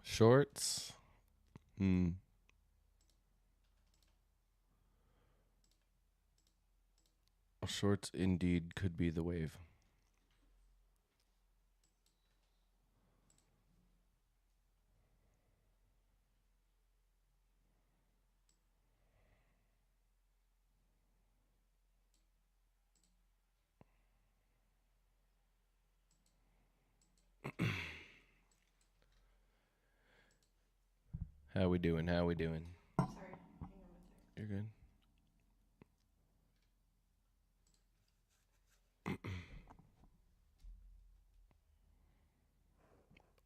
Shorts. Hmm. Shorts indeed could be the wave. How we doing? How we doing? You're good.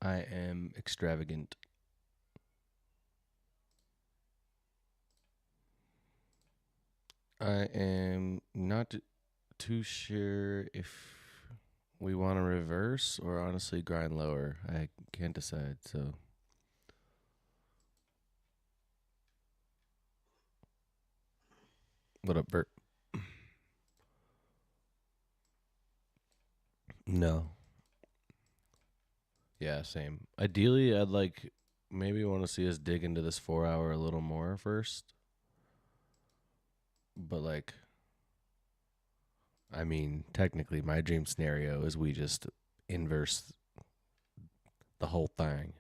I am extravagant. I am not too sure if we want to reverse or honestly grind lower. I can't decide. So, what up, Bert? No. Yeah, same. Ideally, I'd like maybe want to see us dig into this 4 hour a little more first. But like, I mean, technically, my dream scenario is we just inverse the whole thing.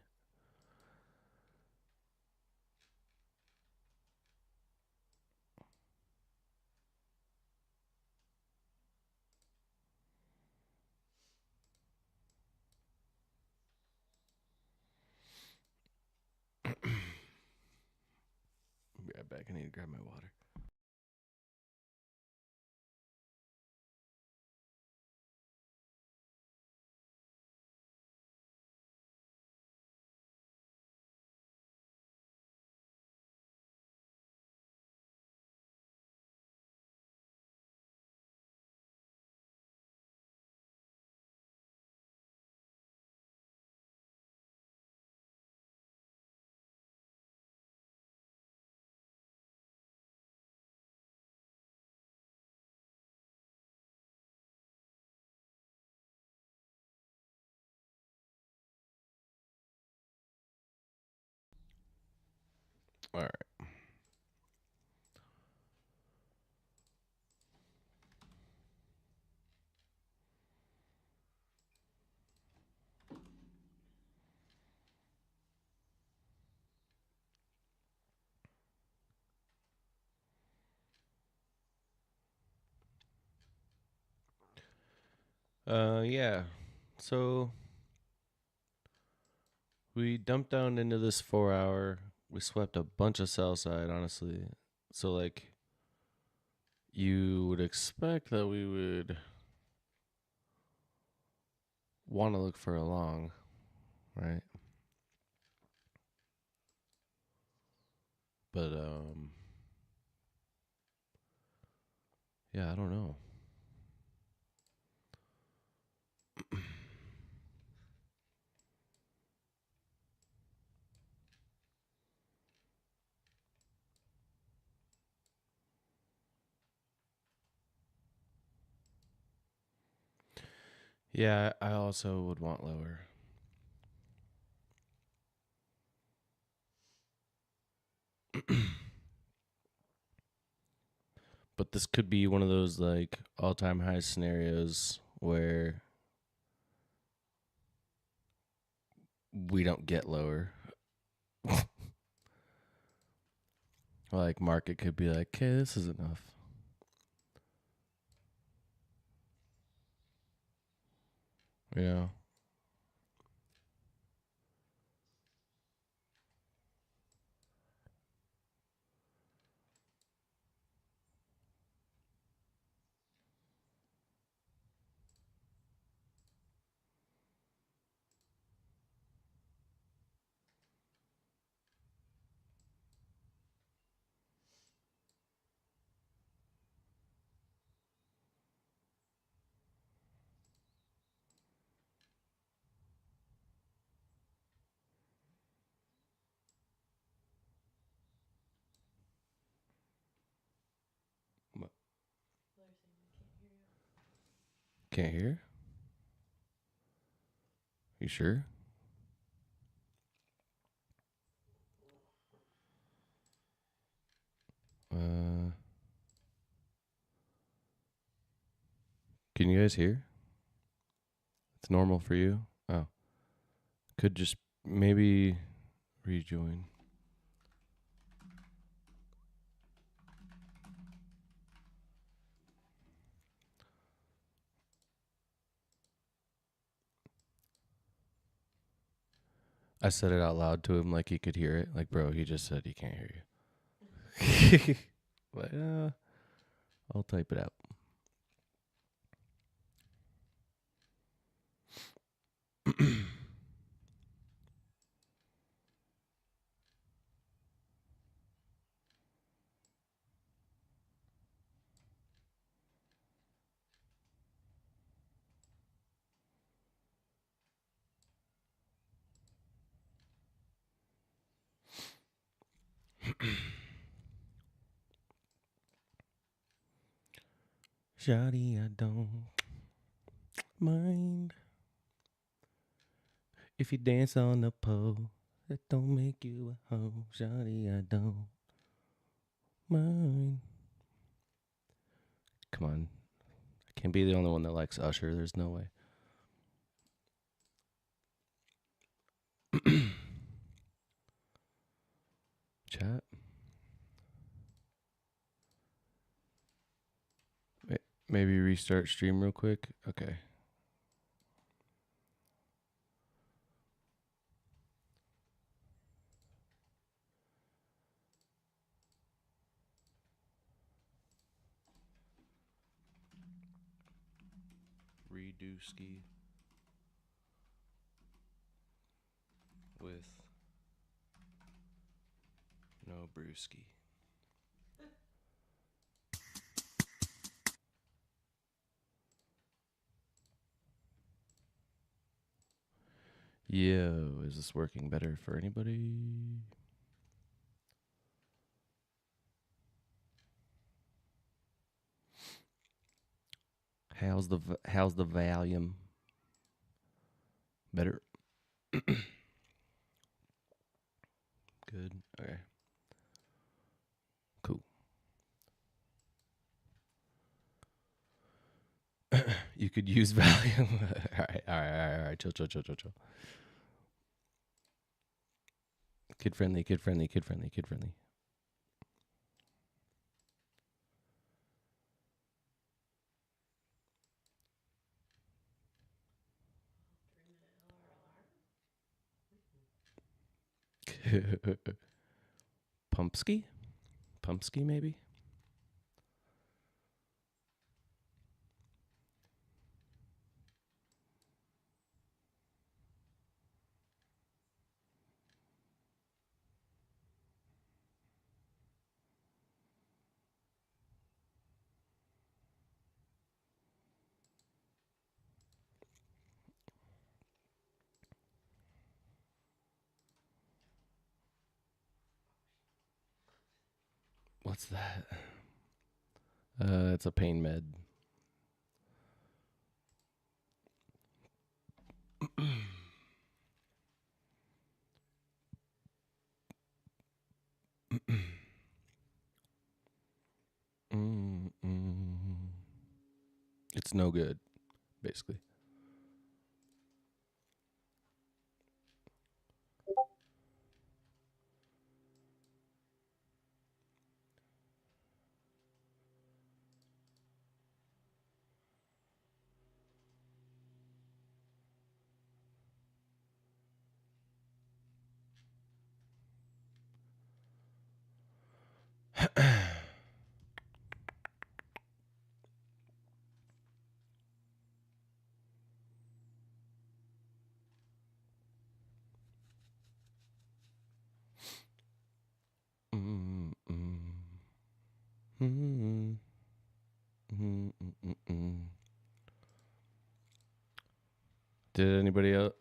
Be right back. I need to grab my water. All right. Yeah. So we dumped down into this 4 hour. We swept a bunch of sell side, honestly. So like, you would expect that we would want to look for a long, right? But yeah, I don't know. Yeah, I also would want lower. But this could be one of those like all-time high scenarios where we don't get lower. Like market could be like, okay, this is enough. You know? Can't hear? You sure? guys hear? It's normal for you? Oh. Could just maybe rejoin. I said it out loud to him like he could hear it. Like, bro, he just said he can't hear you. But I'll type it out. Shawty, I don't mind if you dance on the pole. That don't make you a hoe. Shawty, I don't mind. Come on. I can't be the only one that likes Usher. There's no way. Chat. Maybe restart stream real quick. Okay. Redo ski with no brewski. Yo, is this working better for anybody? How's the volume? Better. Good. Okay. Cool. You could use Valium. All right. Chill. Kid friendly. Pumpski maybe. What's that? It's a pain med. It's no good, basically.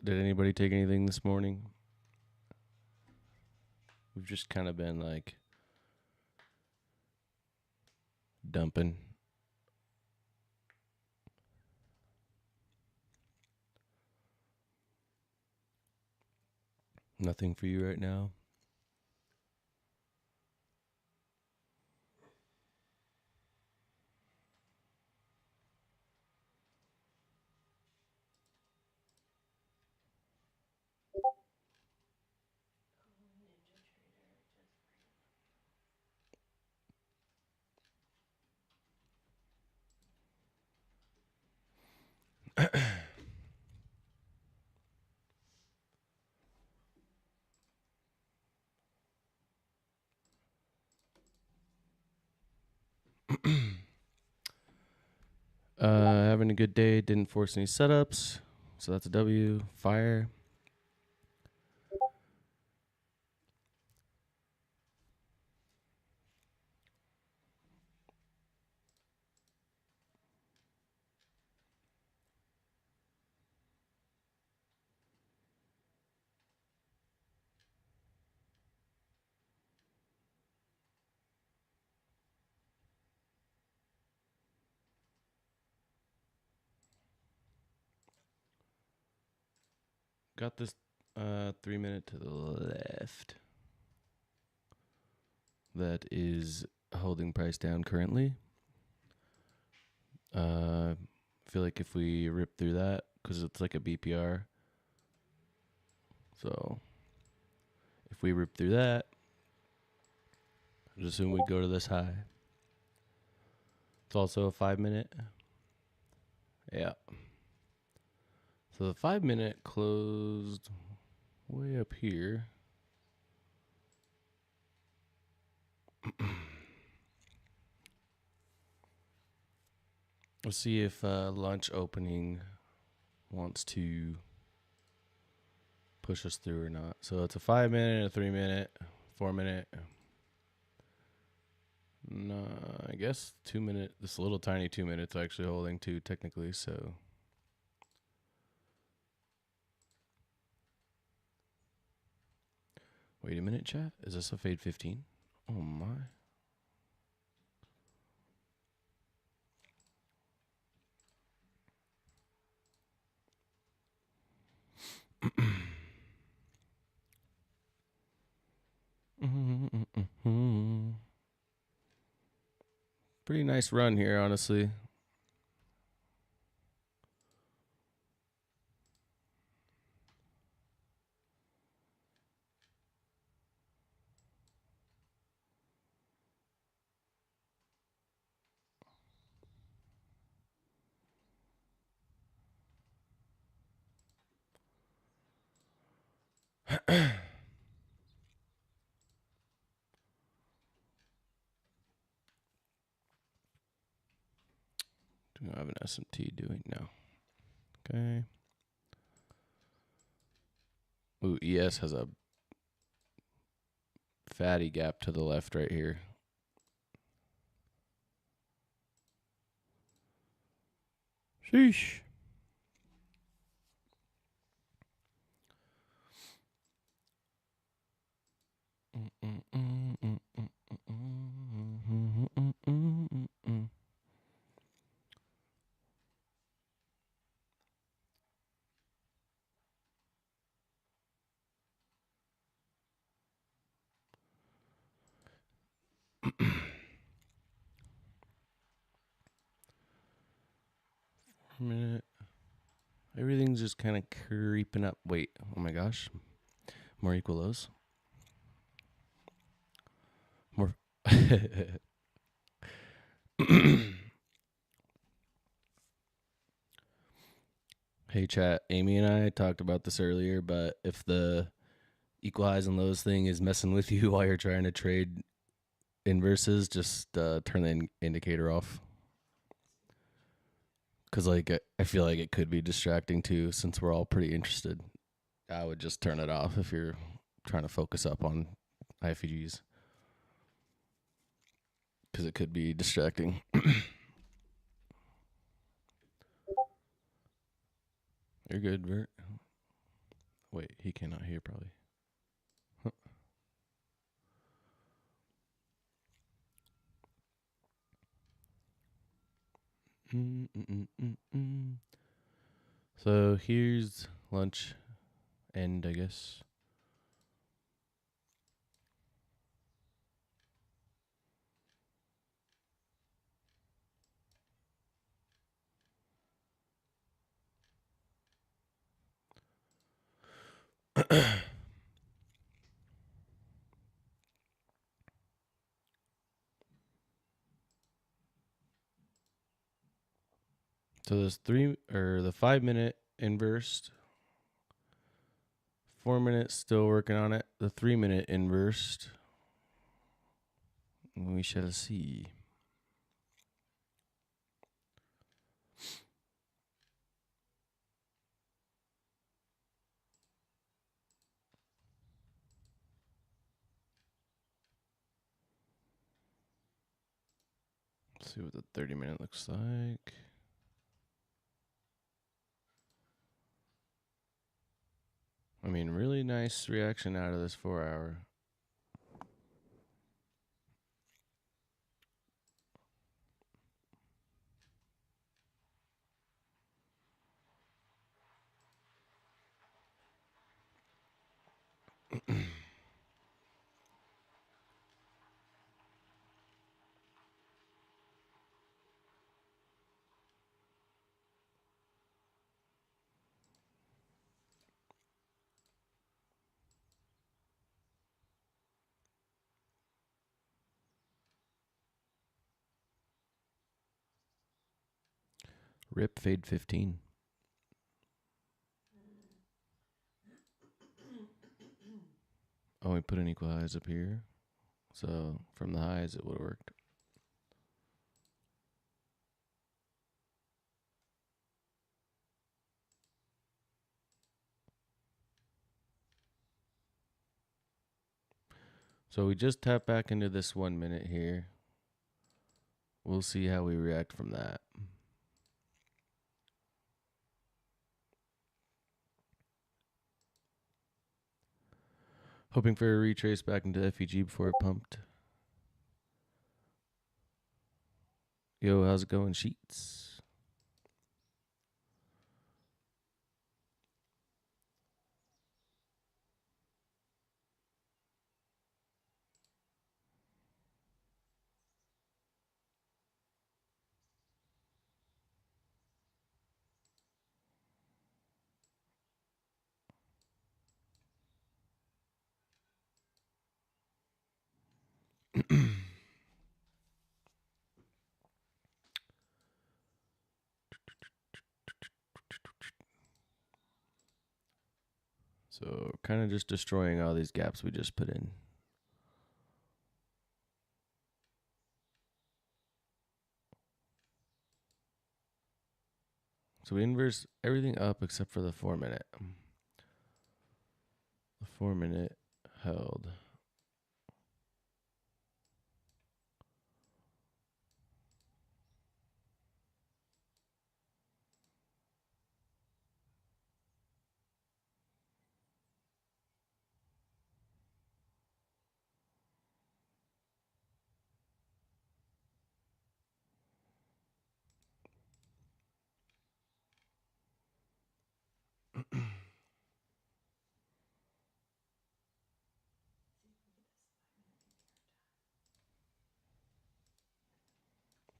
Did anybody take anything this morning? We've just kind of been like dumping. Nothing for you right now. Having a good day. Didn't force any setups. So that's a W. Fire. Got this 3 minute to the left. That is holding price down currently. I feel like if we rip through that, because it's like a BPR. So if we rip through that, I just assume we go to this high. It's also a 5 minute. Yeah. So the 5 minute closed way up here. Let's see if lunch opening wants to push us through or not. So it's a 5 minute, a 3 minute, 4 minute. No, I guess 2 minute. This little tiny 2 minutes actually holding too technically. So wait a minute, chat. Is this a fade 15? Oh my. Pretty nice run here, honestly. Do I have an SMT doing now? Okay. Ooh, ES has a fatty gap to the left right here. Sheesh. Minute. Everything's just kind of creeping up. Wait, oh my gosh. More equal lows. More. Hey, chat. Amy and I talked about this earlier, but if the equal highs and lows thing is messing with you while you're trying to trade inverses, just turn the indicator off. Because, like, I feel like it could be distracting too, since we're all pretty interested. I would just turn it off if you're trying to focus up on IFEGs. Because it could be distracting. You're good, Vert. Wait, he cannot hear probably. Huh. So here's lunch end, I guess. So this the 5 minute inversed, 4 minutes still working on it. The 3 minute inversed, we shall see. Let's see what the 30-minute looks like. I mean, really nice reaction out of this 4 hour. Rip fade 15. Oh, we put an equal highs up here. So from the highs, it would have worked. So we just tap back into this 1 minute here. We'll see how we react from that. Hoping for a retrace back into FEG before it pumped. Yo, how's it going, Sheets? So kind of just destroying all these gaps we just put in. So we inverse everything up except for the 4 minute. The 4 minute held.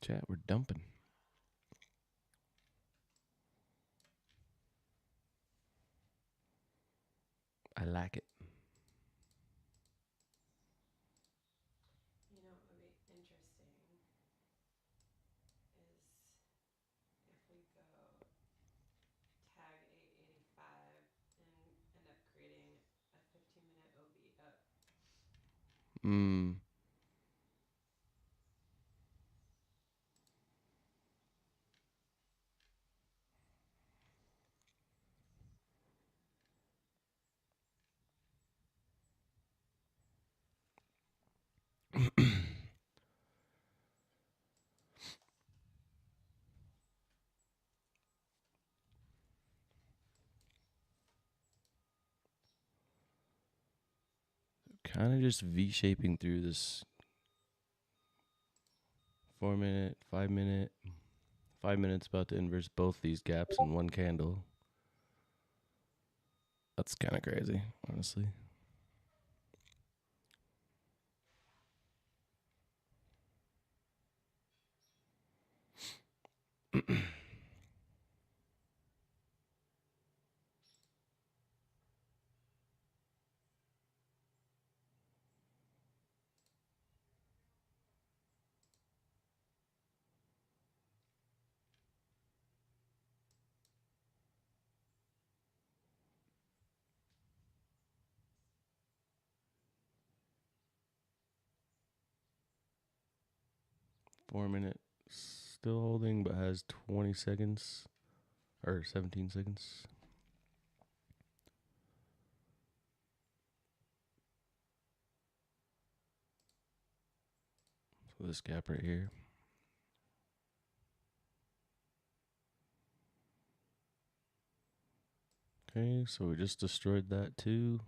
Chat, we're dumping. I like it. You know what would be interesting is if we go tag 885 and end up creating a 15-minute OB up. Mm. Kind of just V-shaping through this 4 minute, 5 minute. 5 minutes about to inverse both these gaps in one candle. That's kind of crazy, honestly. 4 minute still holding, but has 20 seconds or 17 seconds. So this gap right here. Okay, so we just destroyed that too.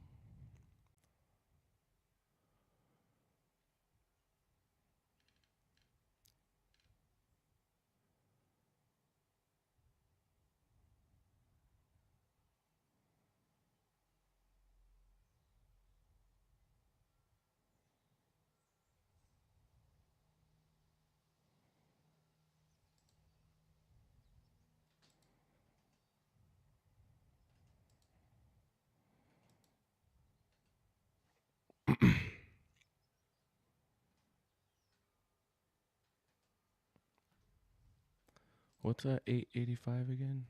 What's that 885 again?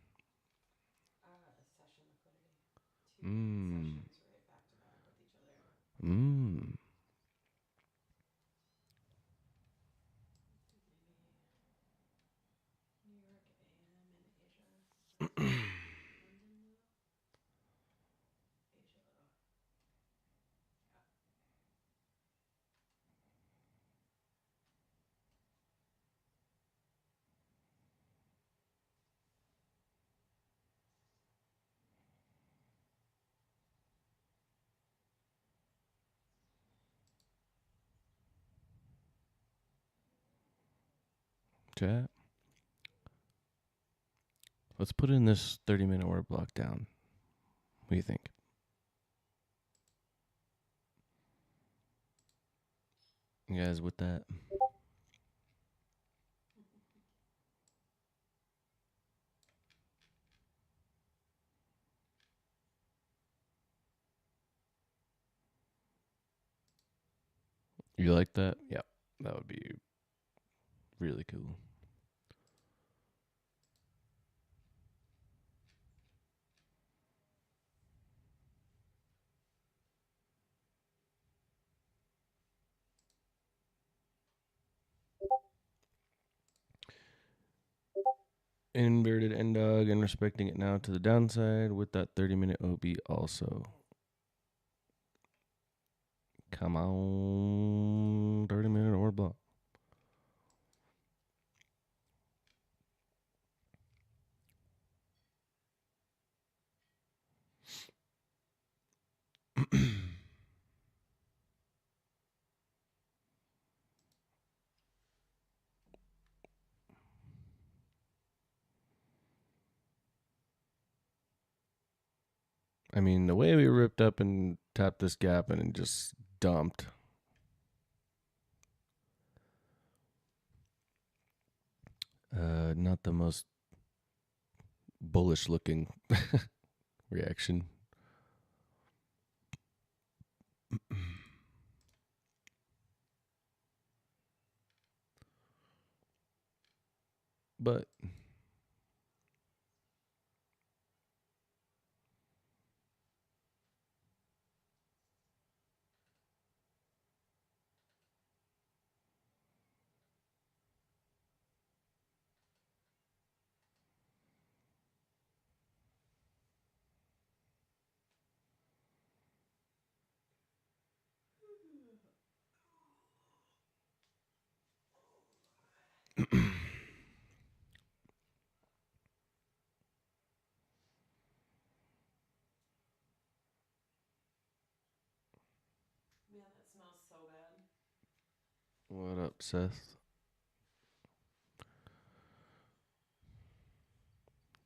Session liquidity. Two Mm. sessions right back to back with each other. Mm. Maybe New York AM in Asia. London though. Asia though. Yeah. Chat. Let's put in this 30-minute word block down. What do you think? You guys with that? You like that? Yeah. That would be really cool. Inverted end dog and respecting it now to the downside with that 30-minute OB also. Come on, 30-minute or block. I mean, the way we ripped up and tapped this gap and just dumped. Not the most bullish looking reaction. But Man, that smells so bad. what up, Seth?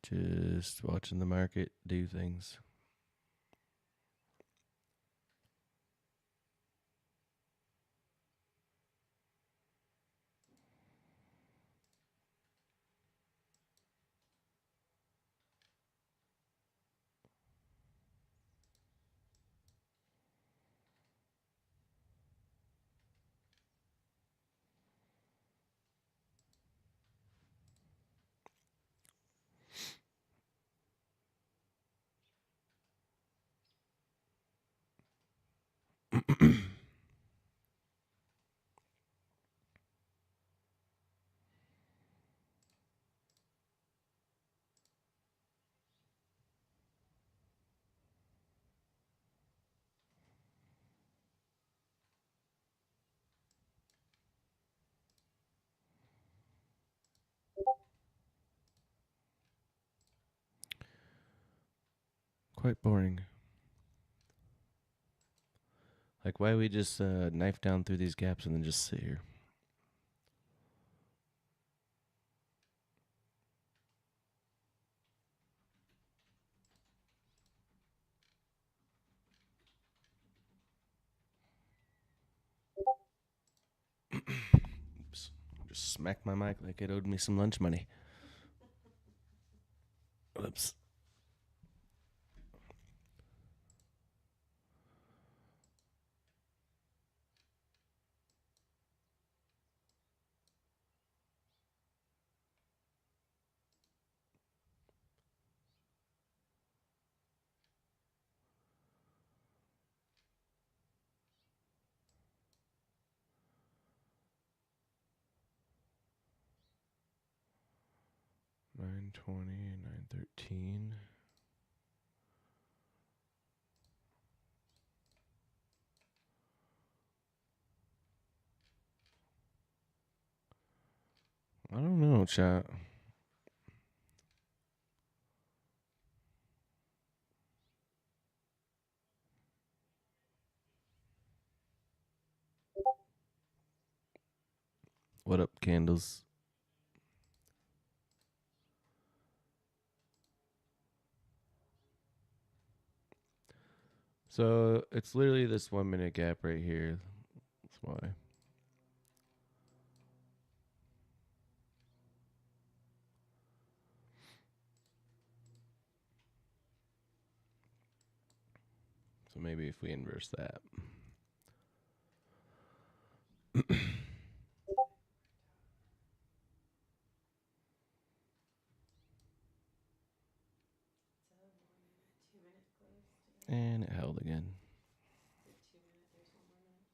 Just watching the market do things. quite boring. Like, why we just knife down through these gaps and then just sit here? Oops. Just smacked my mic like it owed me some lunch money. Oops. $9.20, $9.13. I don't know, chat. What up, candles? So it's literally this 1 minute gap right here. That's why. So maybe if we inverse that. It's a 1 minute, 2 minute close today. And it held again. The 2 minute, there's 1 more minute.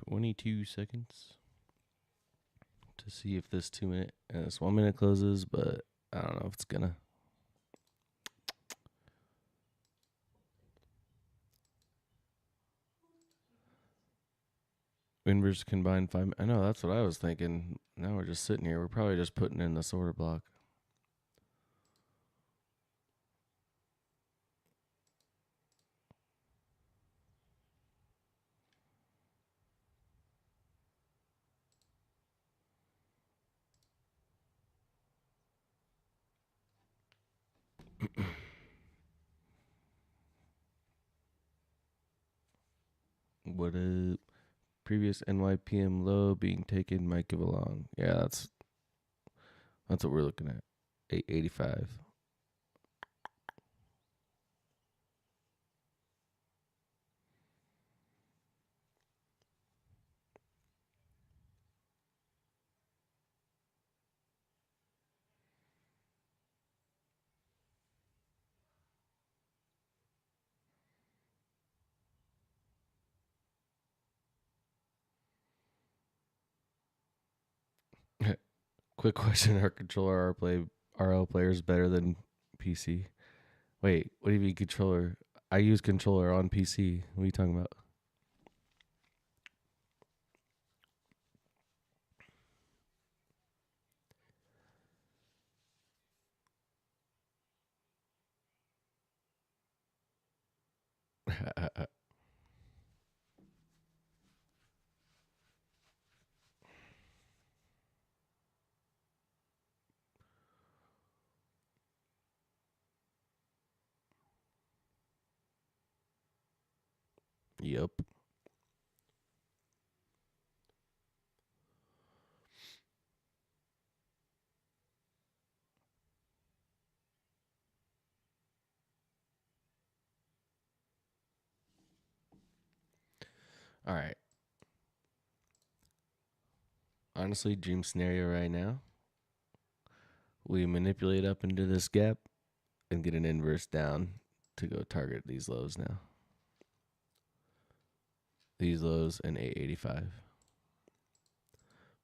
22 seconds to see if this 2 minute and this 1 minute closes, but I don't know if it's gonna. Inverse combined 5. I know, that's what I was thinking. Now we're just sitting here. We're probably just putting in this order block. What a previous NYPM low being taken might give along. Yeah, that's what we're looking at. 885. Quick question: Are controller RL players better than PC? Wait, what do you mean controller? I use controller on PC. What are you talking about? Yep. All right. Honestly, dream scenario right now. We manipulate up into this gap and get an inverse down to go target these lows now. These lows and 885.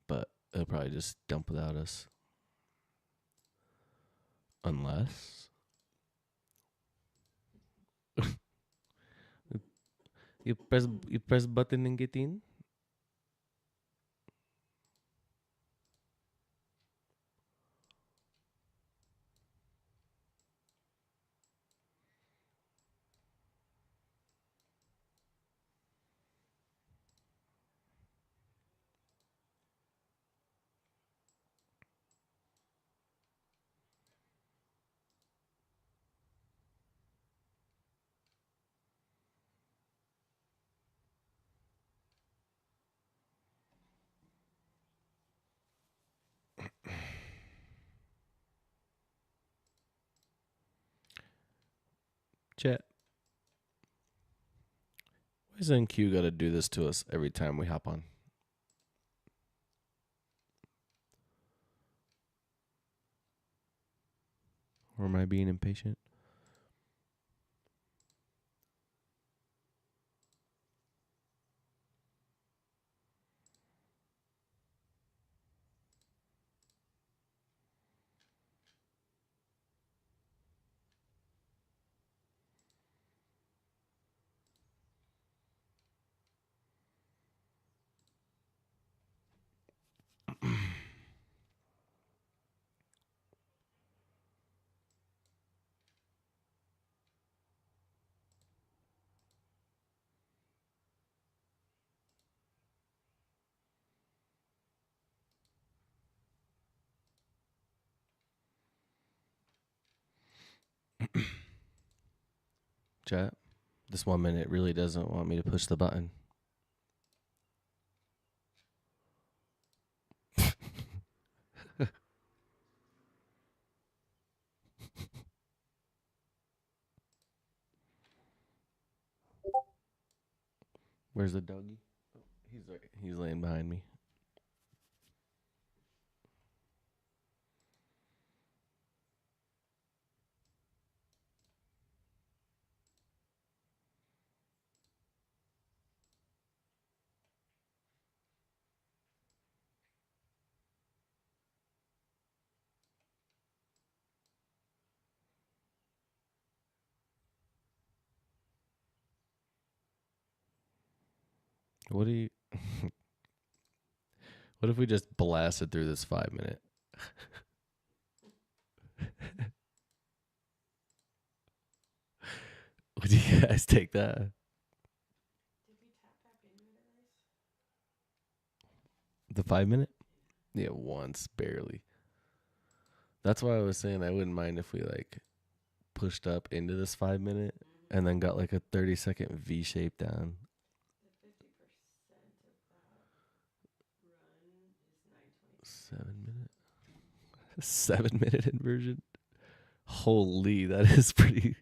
But it'll probably just dump without us. Unless you press button and get in. Chat. Why does NQ got to do this to us every time we hop on? Or am I being impatient? Chat. This 1 minute really doesn't want me to push the button. Where's the doggy? Oh, he's laying behind me. What do you What if we just blasted through this 5 minute? Would you guys take that? Did we tap back into it at least? The 5 minute? Yeah, once, barely. That's why I was saying I wouldn't mind if we like pushed up into this 5 minute and then got like a 30-second V shape down. The 50% of that run is 920. 7 minute? 7 minute inversion? Holy, that is pretty.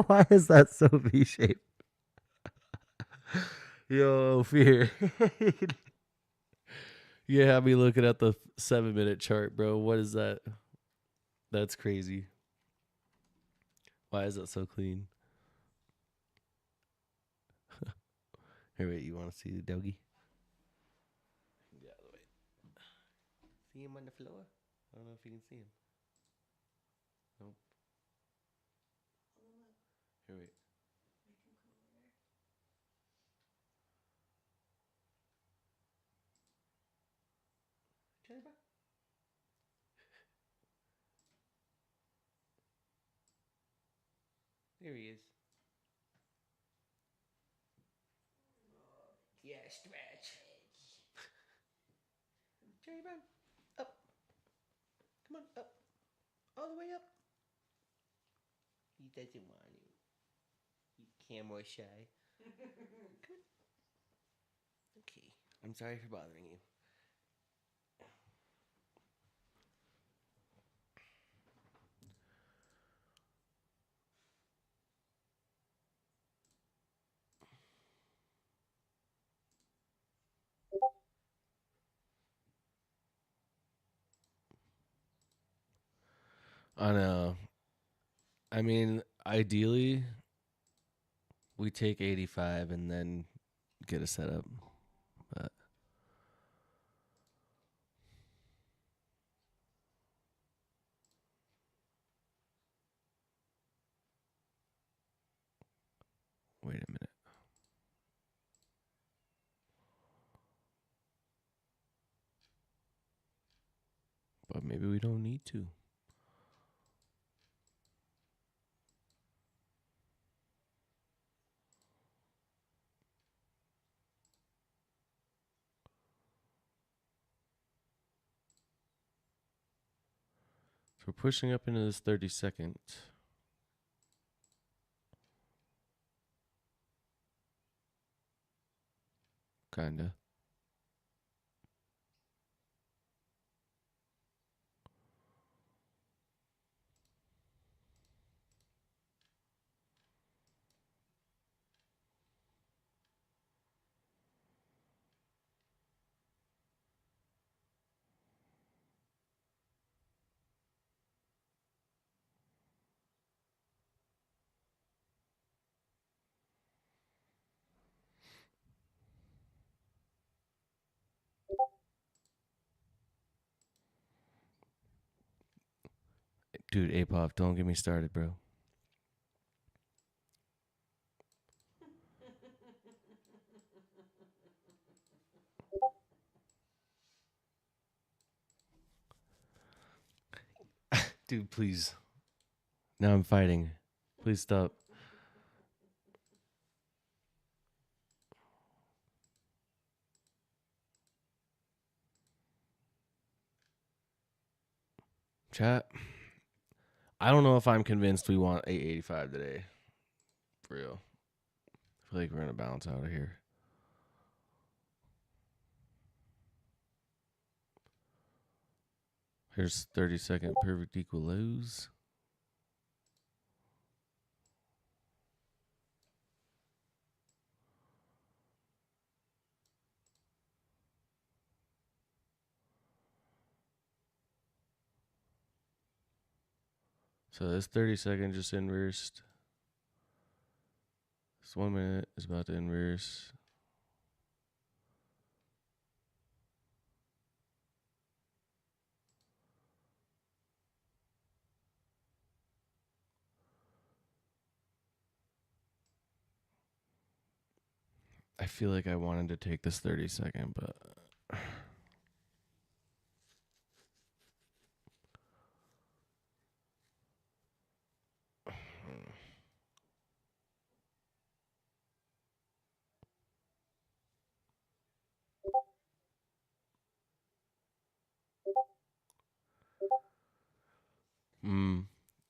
Why is that so V shaped? Yo, fear. You have me looking at the 7 minute chart, bro. What is that? That's crazy. Why is that so clean? Here, wait, you want to see the doggy? Yeah, wait. See him on the floor? I don't know if you can see him. Nope. Here, wait. Make him come over there. There he is. Yeah, stretch. Cherry Bun, up. Come on, up. All the way up. He doesn't want to. He's camera shy. Come on. Okay. I'm sorry for bothering you. I know. I mean, ideally, we take 85 and then get a setup. But wait a minute. But maybe we don't need to. So we're pushing up into this 30-second. Kinda. Dude, Apop, don't get me started, bro. Dude, please. Now I'm fighting. Please stop. Chat. I don't know if I'm convinced we want 885 today. For real. I feel like we're going to bounce out of here. Here's 30-second perfect equal lows. So this 30-second just inversed. This 1 minute is about to inverse. I feel like I wanted to take this 30-second, but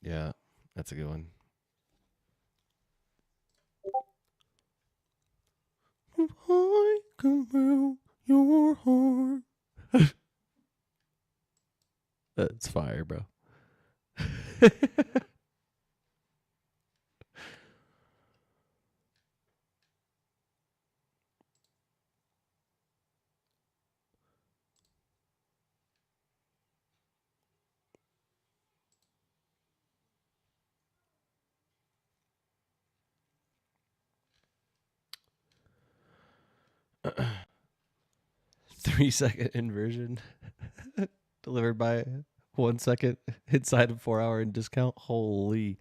yeah, that's a good one. If I can melt your heart. That's fire, bro. Three-second inversion delivered by 1 second inside of 4 hour in discount. Holy.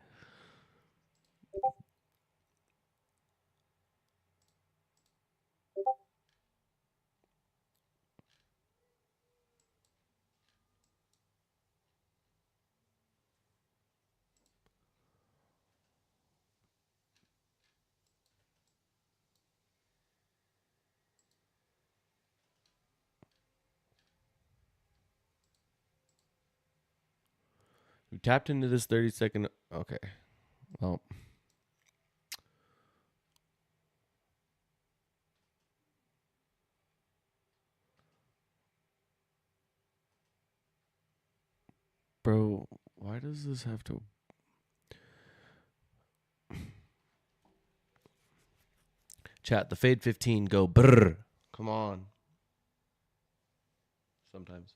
We tapped into this 30-second. Okay. Well. Bro, why does this have to... Chat, the fade 15 go brrr. Come on. Sometimes.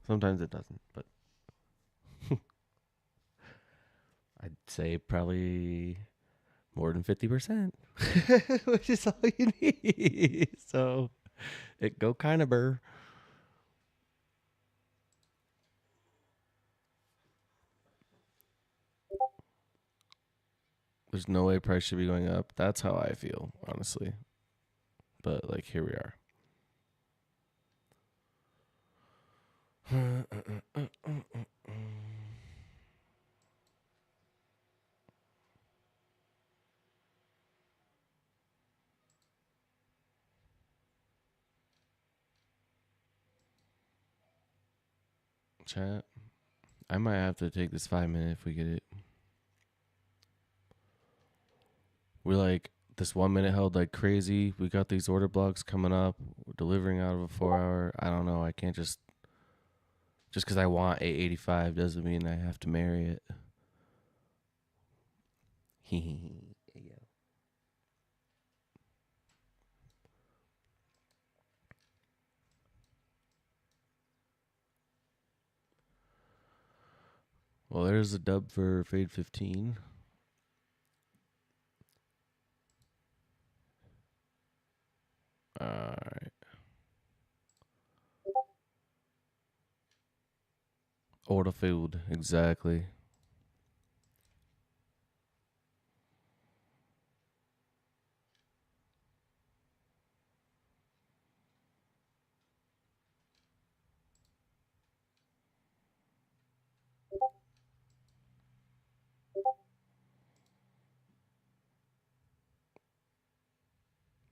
Sometimes it doesn't, but... say probably more than 50%, which is all you need. So it go kind of burr. There's no way price should be going up. That's how I feel, honestly. But like, here we are. Chat. I might have to take this 5 minute if we get it. We're like, this 1 minute held like crazy. We got these order blocks coming up. We're delivering out of a 4 hour. I don't know. I can't just because I want 885 doesn't mean I have to marry it. Yeah. Well, there's a dub for Fade 15. Alright. Order field, exactly.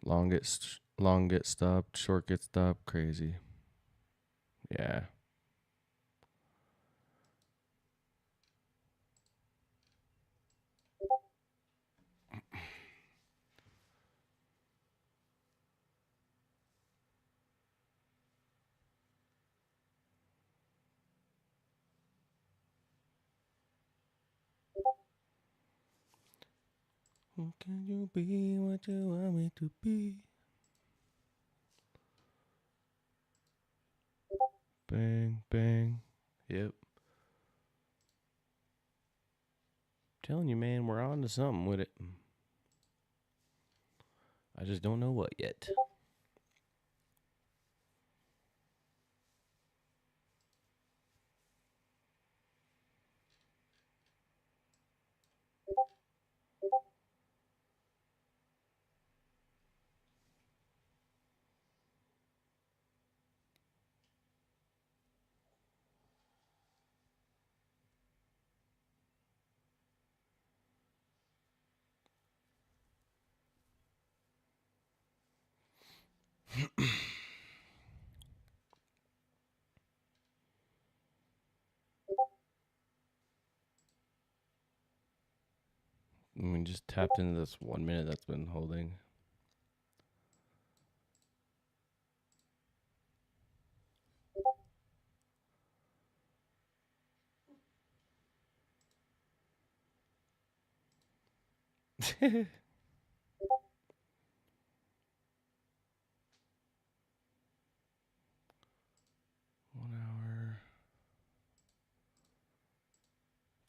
Long gets stopped, short gets stopped, crazy. Yeah. Can you be what you want me to be? Bang, bang. Yep. Telling you, man, we're on to something with it. I just don't know what yet. I mean, just tapped into this 1 minute that's been holding. One hour,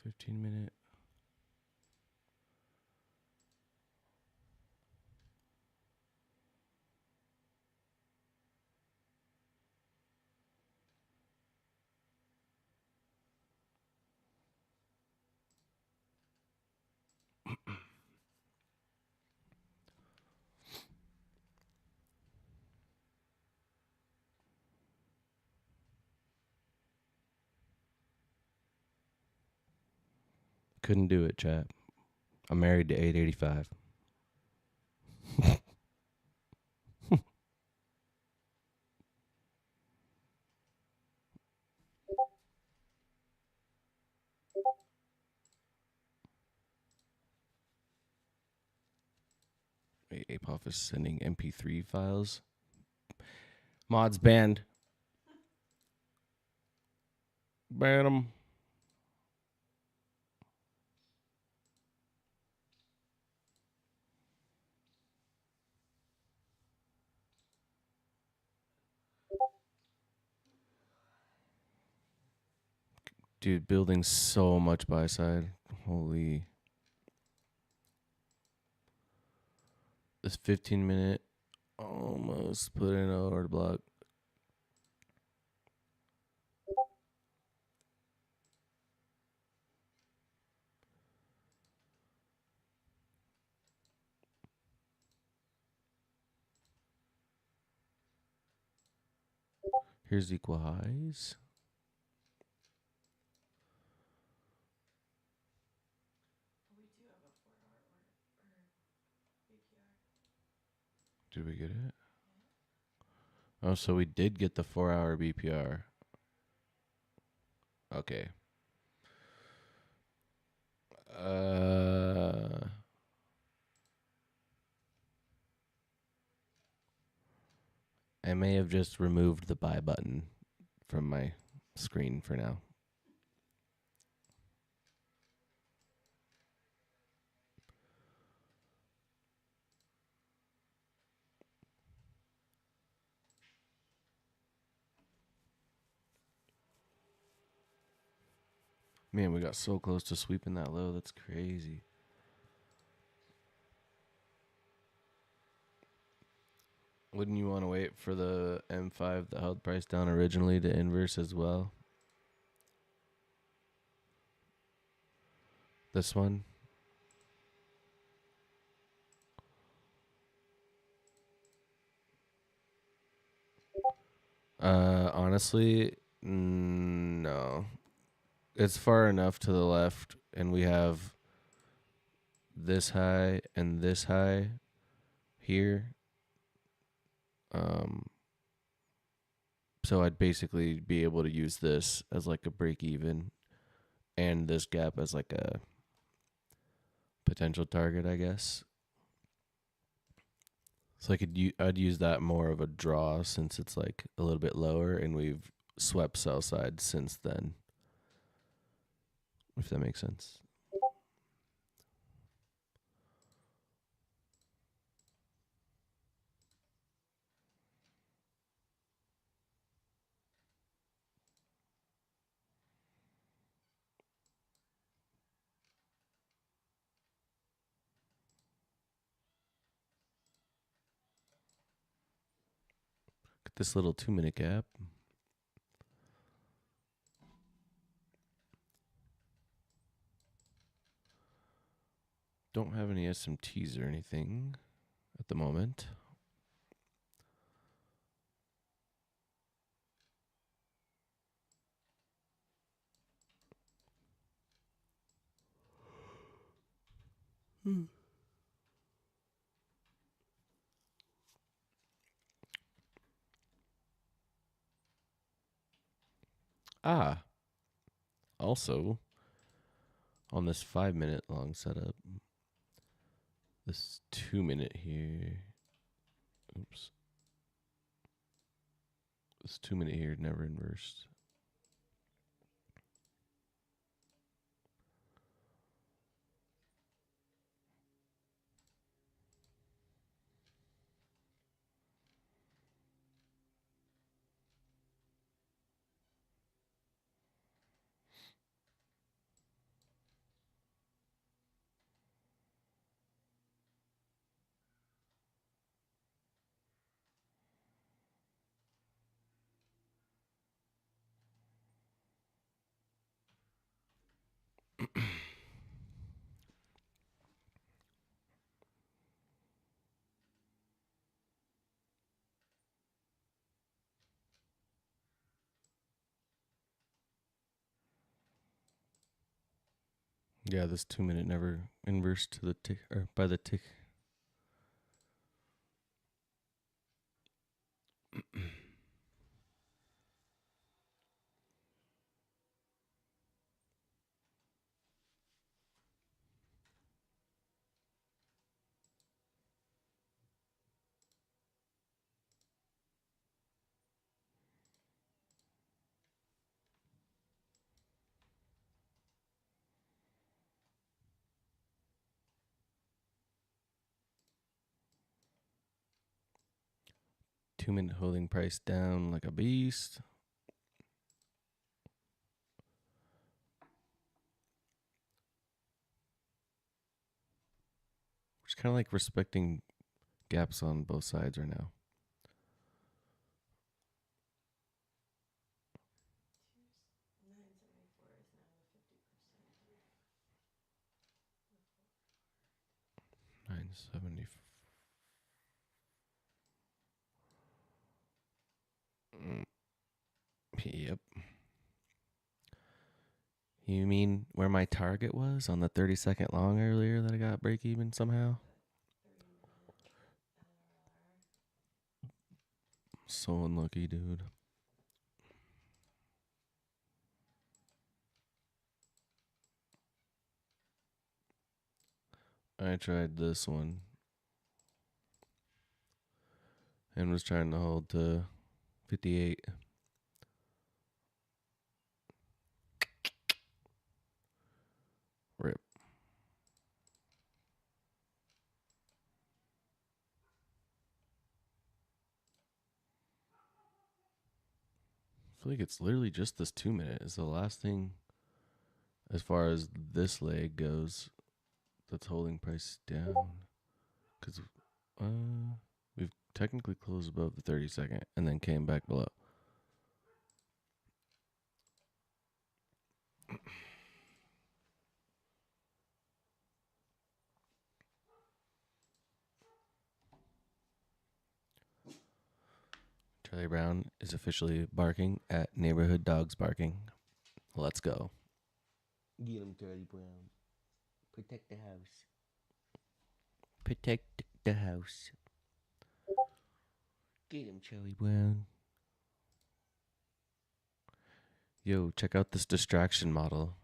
15 minute. Couldn't do it, chat. I'm married to 885. APOF is sending MP3 files. Mods banned. Ban them. Dude, building so much buy side. Holy. This 15-minute almost put in a order block. Here's equal highs. We do have a 4-hour order or BPR. Did we get it? Oh, so we did get the 4-hour BPR. Okay. I may have just removed the buy button from my screen for now. Man, we got so close to sweeping that low. That's crazy. Wouldn't you want to wait for the M5 that held price down originally to inverse as well? This one? Honestly, no. It's far enough to the left, and we have this high and this high here. So I'd basically be able to use this as like a break even, and this gap as like a potential target, I guess. So I'd use that more of a draw since it's like a little bit lower, and we've swept sell side since then. If that makes sense. Get this little 2-minute gap. Don't have any SMTs or anything at the moment. Also, on this 5-minute long setup, this 2-minute here. Oops. This 2-minute here never inversed. Yeah, this 2-minute never inversed to the tick or by the tick. Two-minute holding price down like a beast. Just kind of like respecting Gaps on both sides right now. $9.70. Yep. You mean where my target was on the 30-second long earlier that I got break even somehow? So unlucky, dude. I tried this one and was trying to hold to 58. Rip. I feel like it's literally just this 2 minute is the last thing as far as this leg goes that's holding price down. Because we've technically closed above the 30-second and then came back below. Charlie Brown is officially barking at neighborhood dogs barking. Let's go. Get him, Charlie Brown. Protect the house. Protect the house. Get him, Charlie Brown. Yo, check out this distraction model.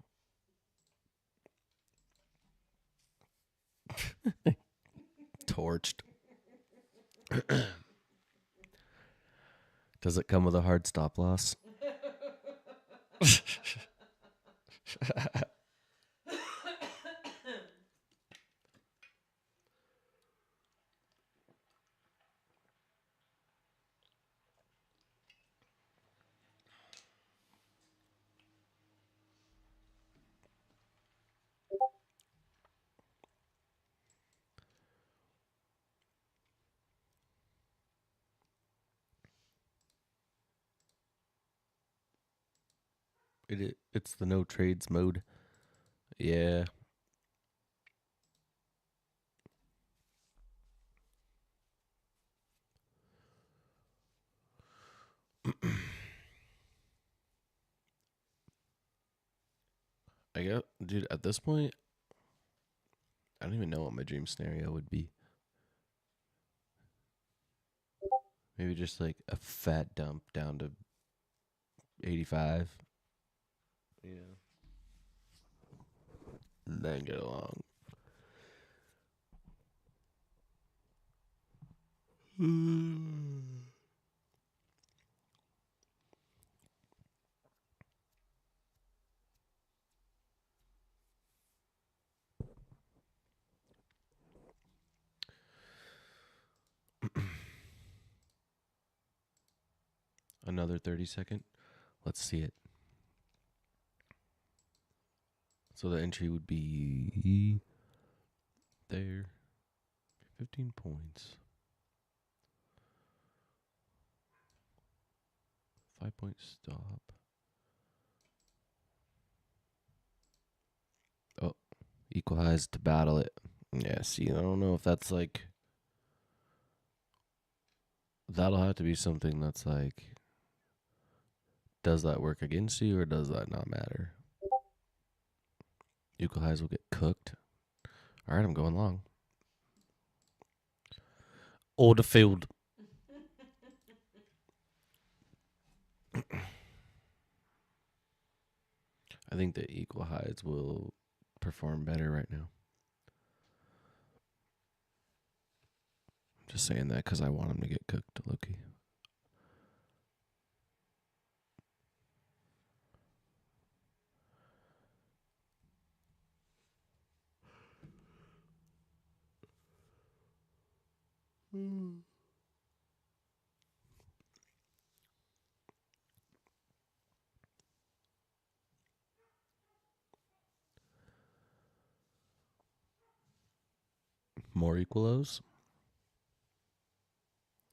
Torched. Does it come with a hard stop loss? It's the no trades mode. Yeah. I guess, dude, at this point, I don't even know what my dream scenario would be. Maybe just like a fat dump down to 85. Yeah. Then get along. Another 30-second. Let's see it. So the entry would be there. 15 points. 5-point stop. Oh, equal highs to battle it. Yeah, see, I don't know if that's like. That'll have to be something that's like. Does that work against you or does that not matter? Equal highs will get cooked. All right, I'm going long. Order field. I think the equal highs will perform better right now. I'm just saying that because I want them to get cooked, Loki. More equalos.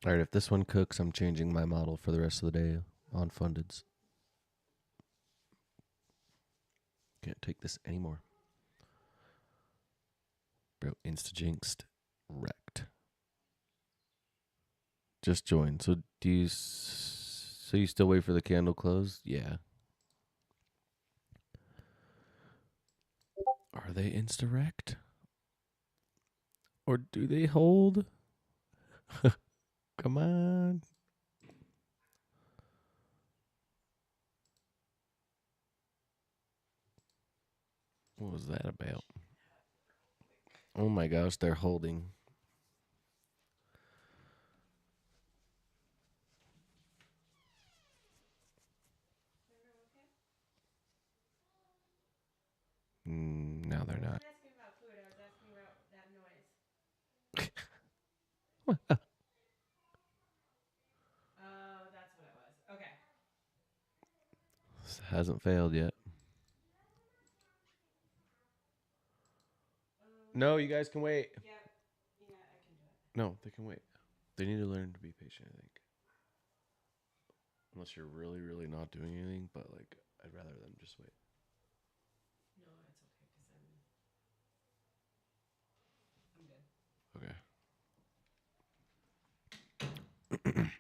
All right, if this one cooks, I'm changing my model for the rest of the day on fundeds. Can't take this anymore. Bro, insta-jinxed. Wrecked. Just joined. So do you... So you still wait for the candle close? Yeah. Are they insta-wrecked? Or do they hold? Come on. What was that about? Oh my gosh, they're holding. No, they're I not. wasn't asking about food. I was asking about that noise. Oh, that's what it was. Okay. This hasn't failed yet. No, you guys can wait. Yep. Yeah, I can do it. No, they can wait. They need to learn to be patient, I think. Unless you're really, really not doing anything, but like, I'd rather them just wait. No, it's okay because I'm good. Okay.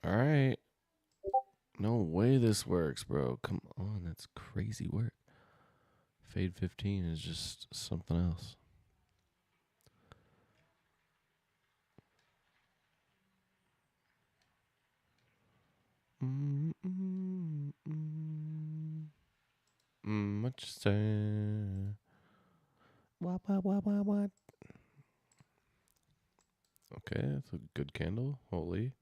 All right. No way this works, bro. Come on, that's crazy work. Fade 15 is just something else. What you say? What? Okay, that's a good candle. Holy.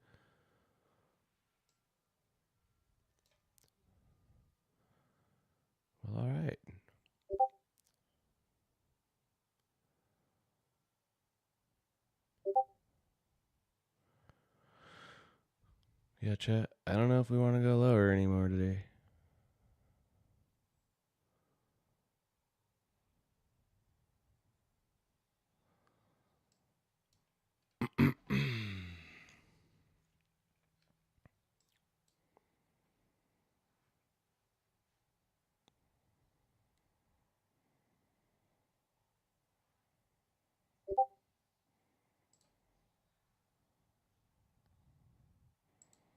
Well, all right. Yeah, chat. I don't know if we want to go lower anymore today.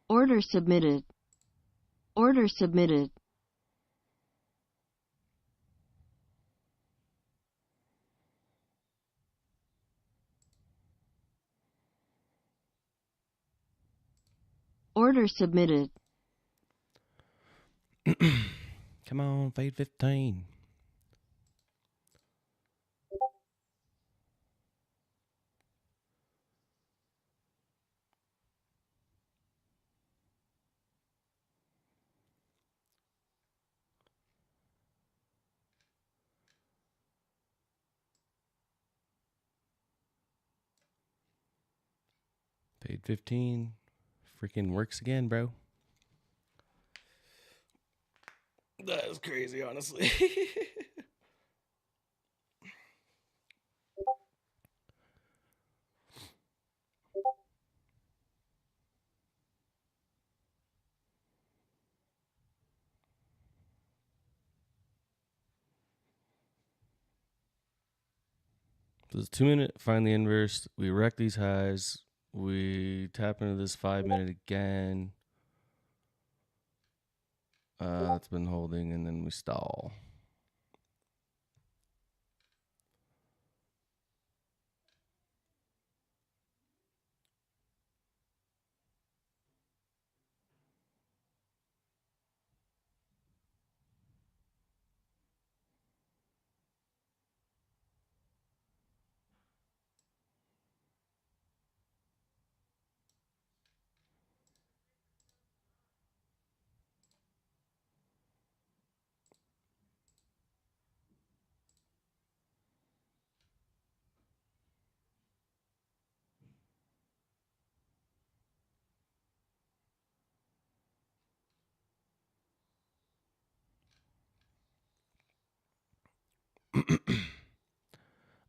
Order submitted. Order submitted. Order submitted. Come on, fade 15. Fade 15. Freaking works again, bro. That is crazy, honestly. So it's 2 minute, find the inverse. We wreck these highs. We tap into this 5 minute again. It's been holding, and then we stall.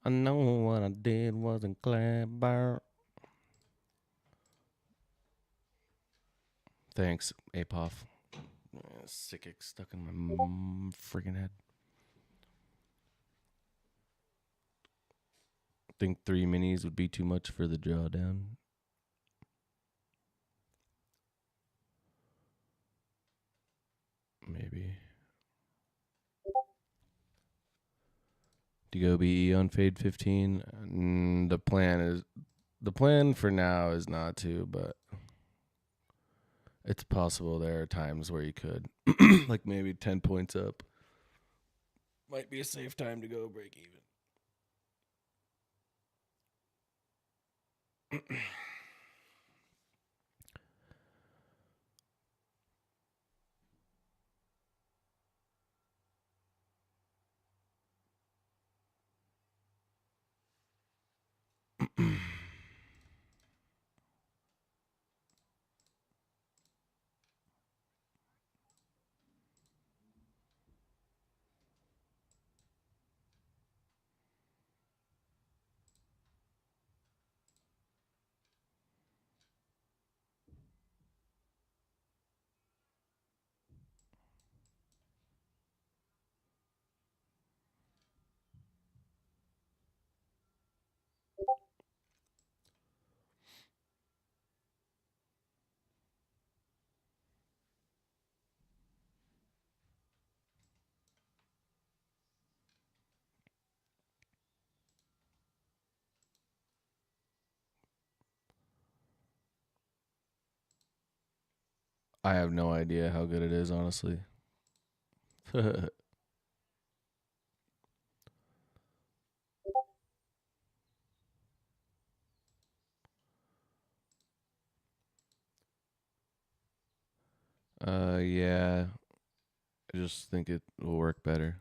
I know what I did wasn't clever. Thanks, Apoff. Sickick stuck in my freaking head. Think 3 minis would be too much for the drawdown. Maybe. To go BE on Fade 15. The plan for now is not to, but it's possible there are times where you could. Like maybe 10 points up. Might be a safe time to go break even. I have no idea how good it is, honestly. Yeah. I just think it will work better.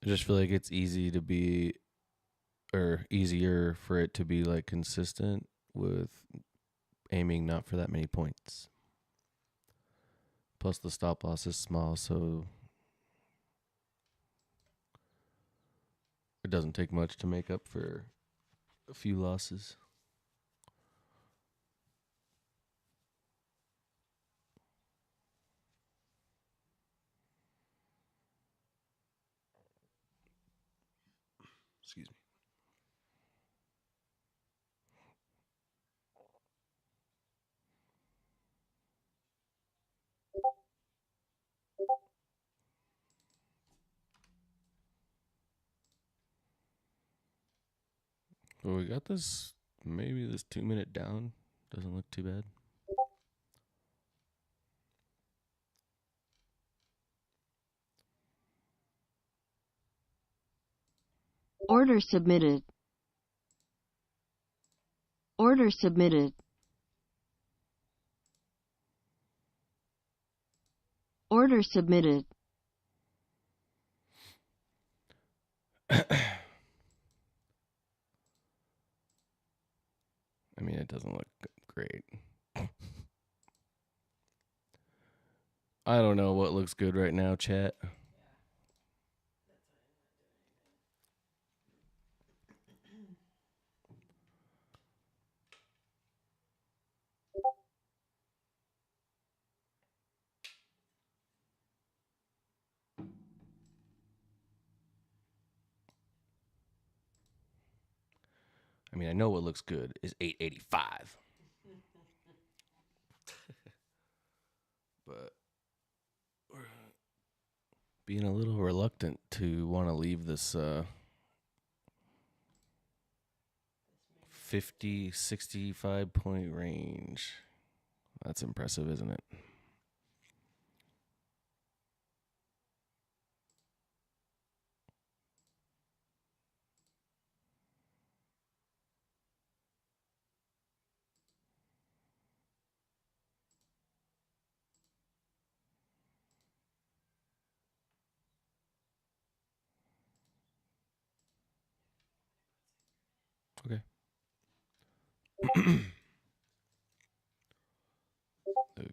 I just feel like it's easy to be, or easier for it to be like consistent with aiming not for that many points. Plus the stop loss is small, so it doesn't take much to make up for a few losses. Excuse me. Well, we got this, maybe this 2 minute down. Doesn't look too bad. Order submitted. Order submitted. Order submitted. I mean, it doesn't look great. I don't know what looks good right now, chat. I mean, I know what looks good is 885. But we're being a little reluctant to want to leave this 50, 65 point range. That's impressive, isn't it? Okay.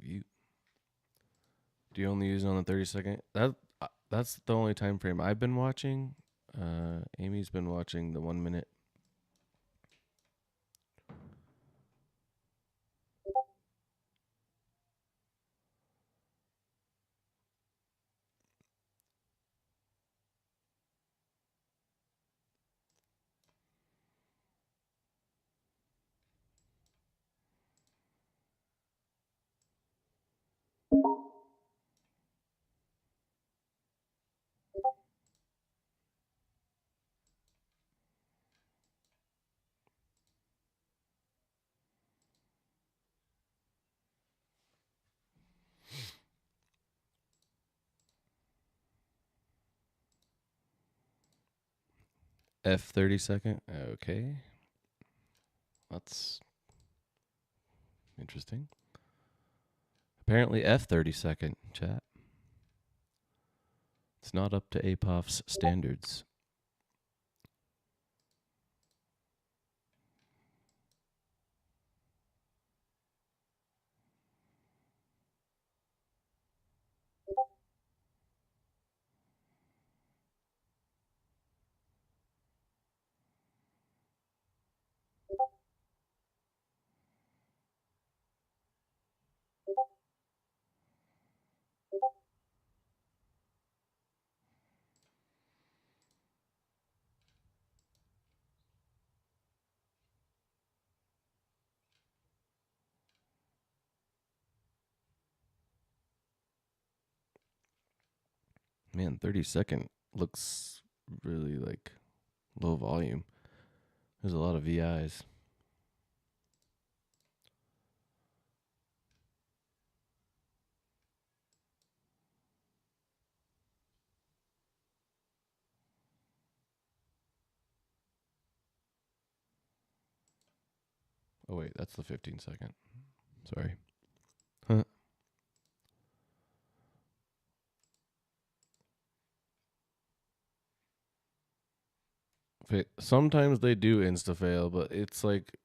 You. Do you only use it on the 30-second? That's the only time frame I've been watching. Amy's been watching the 1 minute. F 30-second. Okay. That's interesting. Apparently F 30-second, chat. It's not up to APOF's standards. Man, 30-second looks really like low volume. There's a lot of VIs. Oh wait, that's the 15-second. Sorry. Huh. Sometimes they do insta fail, but it's like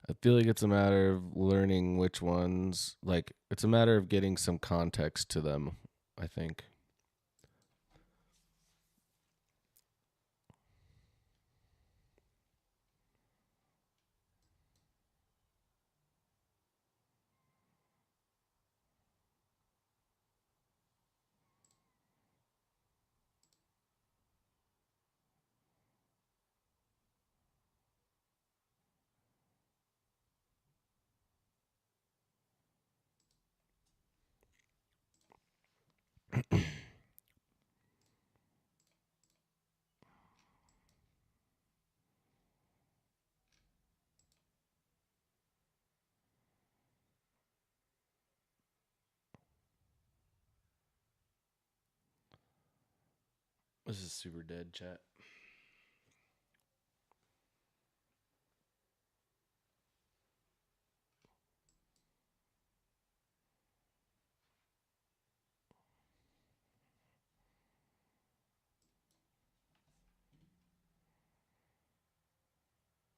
I feel like it's a matter of learning which ones. Like it's a matter of getting some context to them, I think. This is super dead, chat.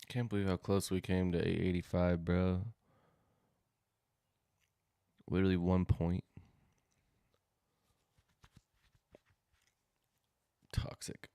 Can't believe how close we came to 885, bro. Literally 1 point. Toxic.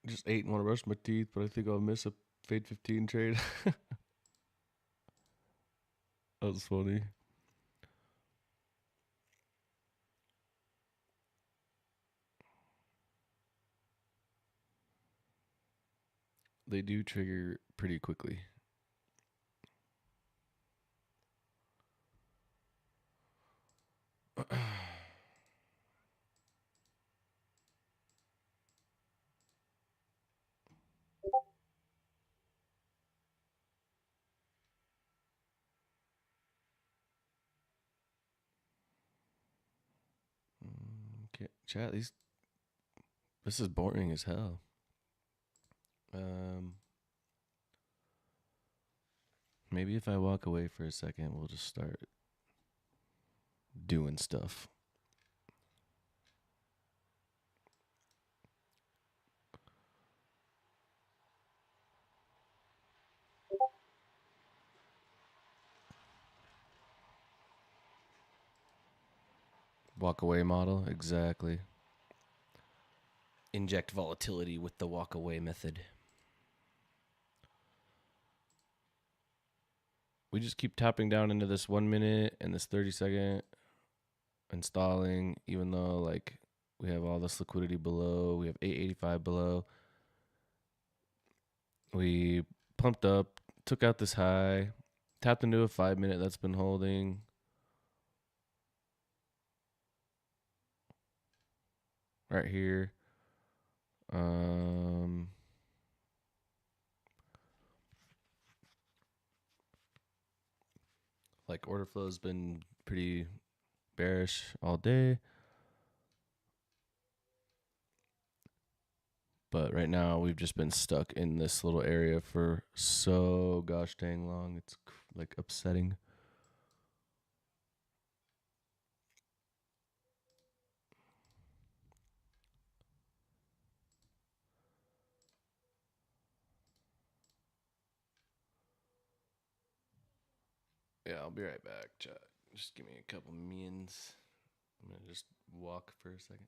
Just ate and want to brush my teeth, but I think I'll miss a Fade 15 trade. That was funny. They do trigger pretty quickly. Okay, chat. This is boring as hell. Maybe if I walk away for a second, we'll just start doing stuff. Walk away model, exactly. Inject volatility with the walk away method. We just keep tapping down into this 1 minute and this 30-second installing, even though like we have all this liquidity below. We have 885 below. We pumped up, took out this high, tapped into a 5 minute that's been holding. Right here. Like order flow has been pretty bearish all day. But right now we've just been stuck in this little area for so gosh dang long. It's like upsetting. Yeah, I'll be right back, chat. Just give me a couple mins. I'm gonna just walk for a second.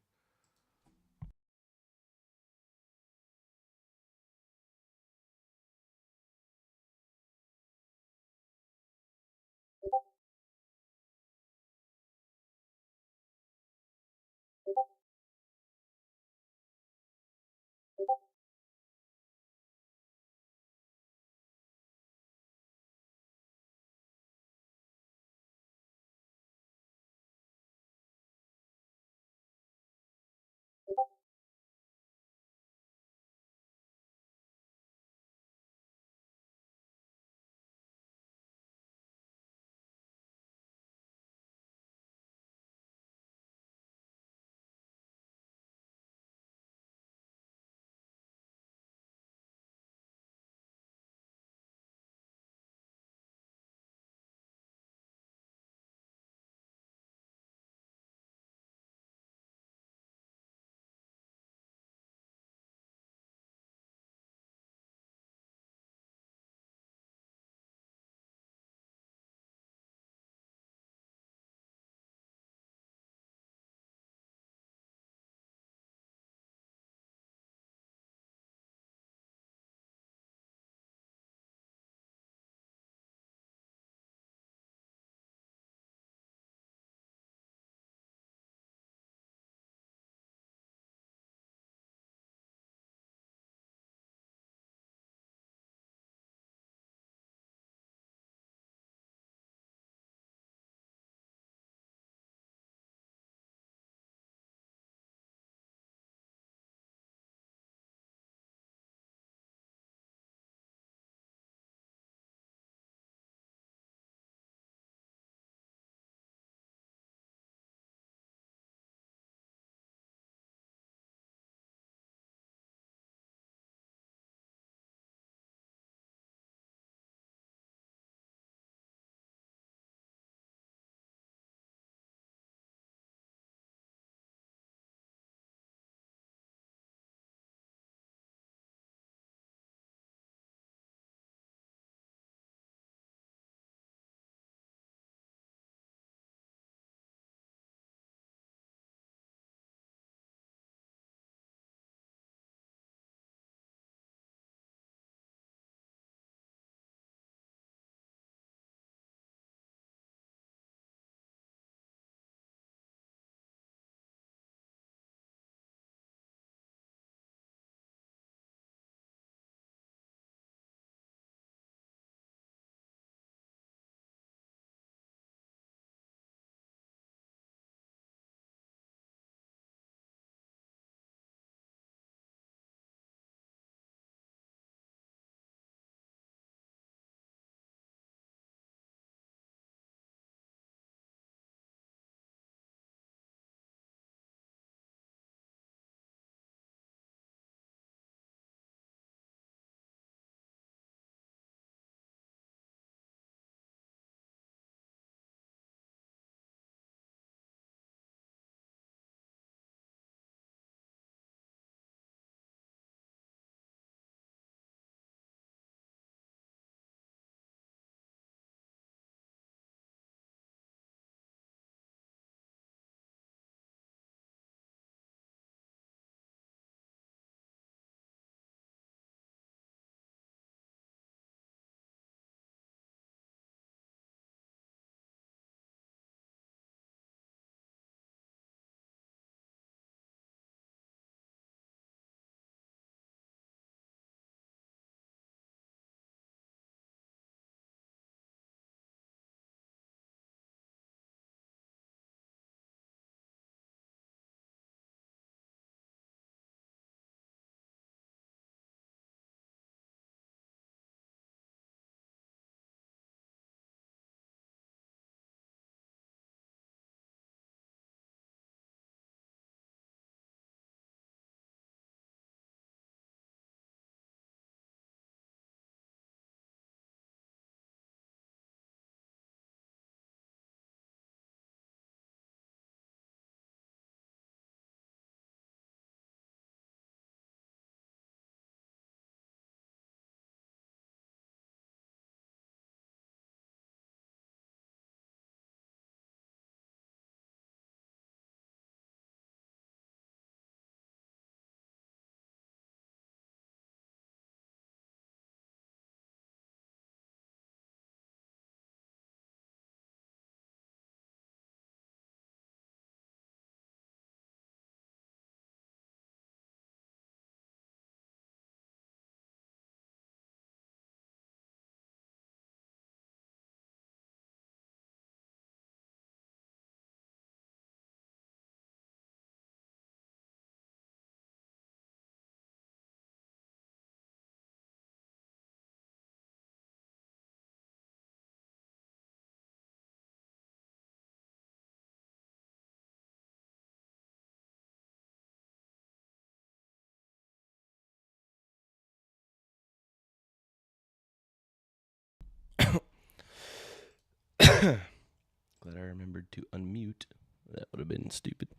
Glad I remembered to unmute. That would have been stupid.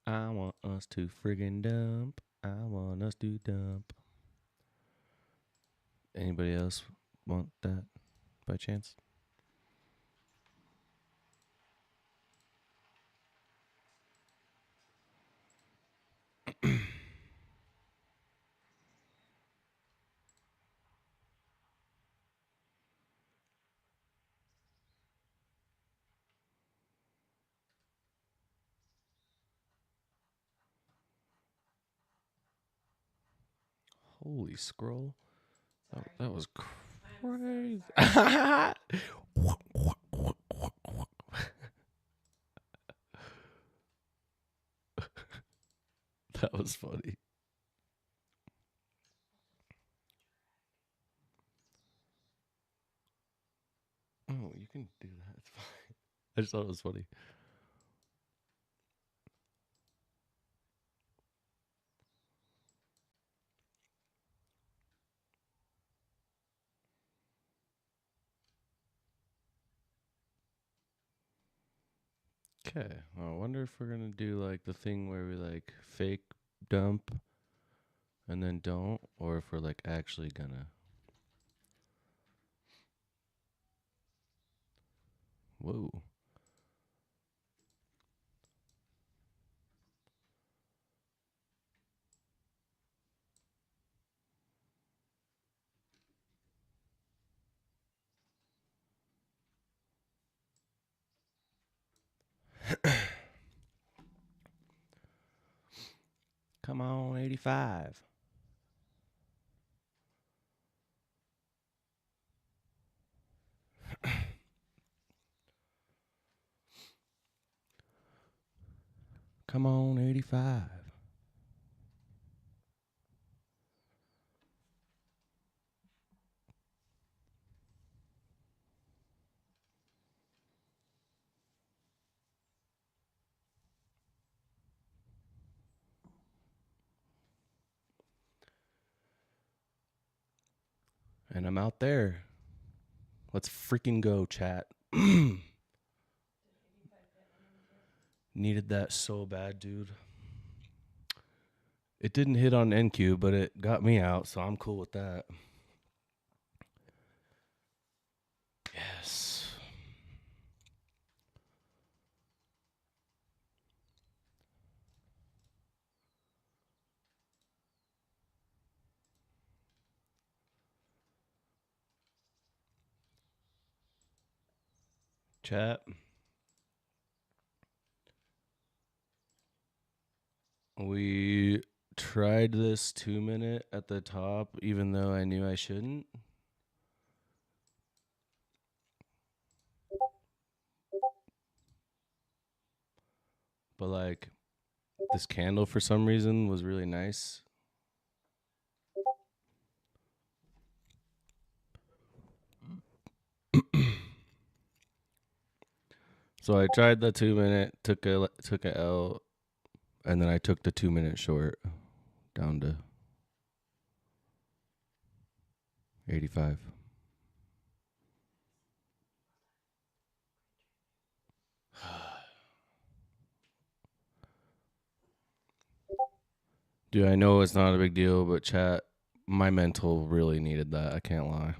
I want us to friggin' dump. I want us to dump. Anybody else want that by chance? Holy scroll. Sorry. That was I'm crazy. so sorry. That was funny. Oh, you can do that. It's fine. I just thought it was funny. Okay. I wonder if we're going to do like the thing where we like fake dump and then don't, or if we're like actually gonna. Whoa. Come on, 85. Come on, 85. And I'm out there. Let's freaking go, chat. Needed that so bad, dude. It didn't hit on NQ, but it got me out, so I'm cool with that. Yes. Chat. We tried this 2-minute at the top, even though I knew I shouldn't. But like, this candle for some reason was really nice. So I tried the 2-minute, took a L, and then I took the 2-minute short down to 85. Dude, I know it's not a big deal, but chat, my mental really needed that. I can't lie.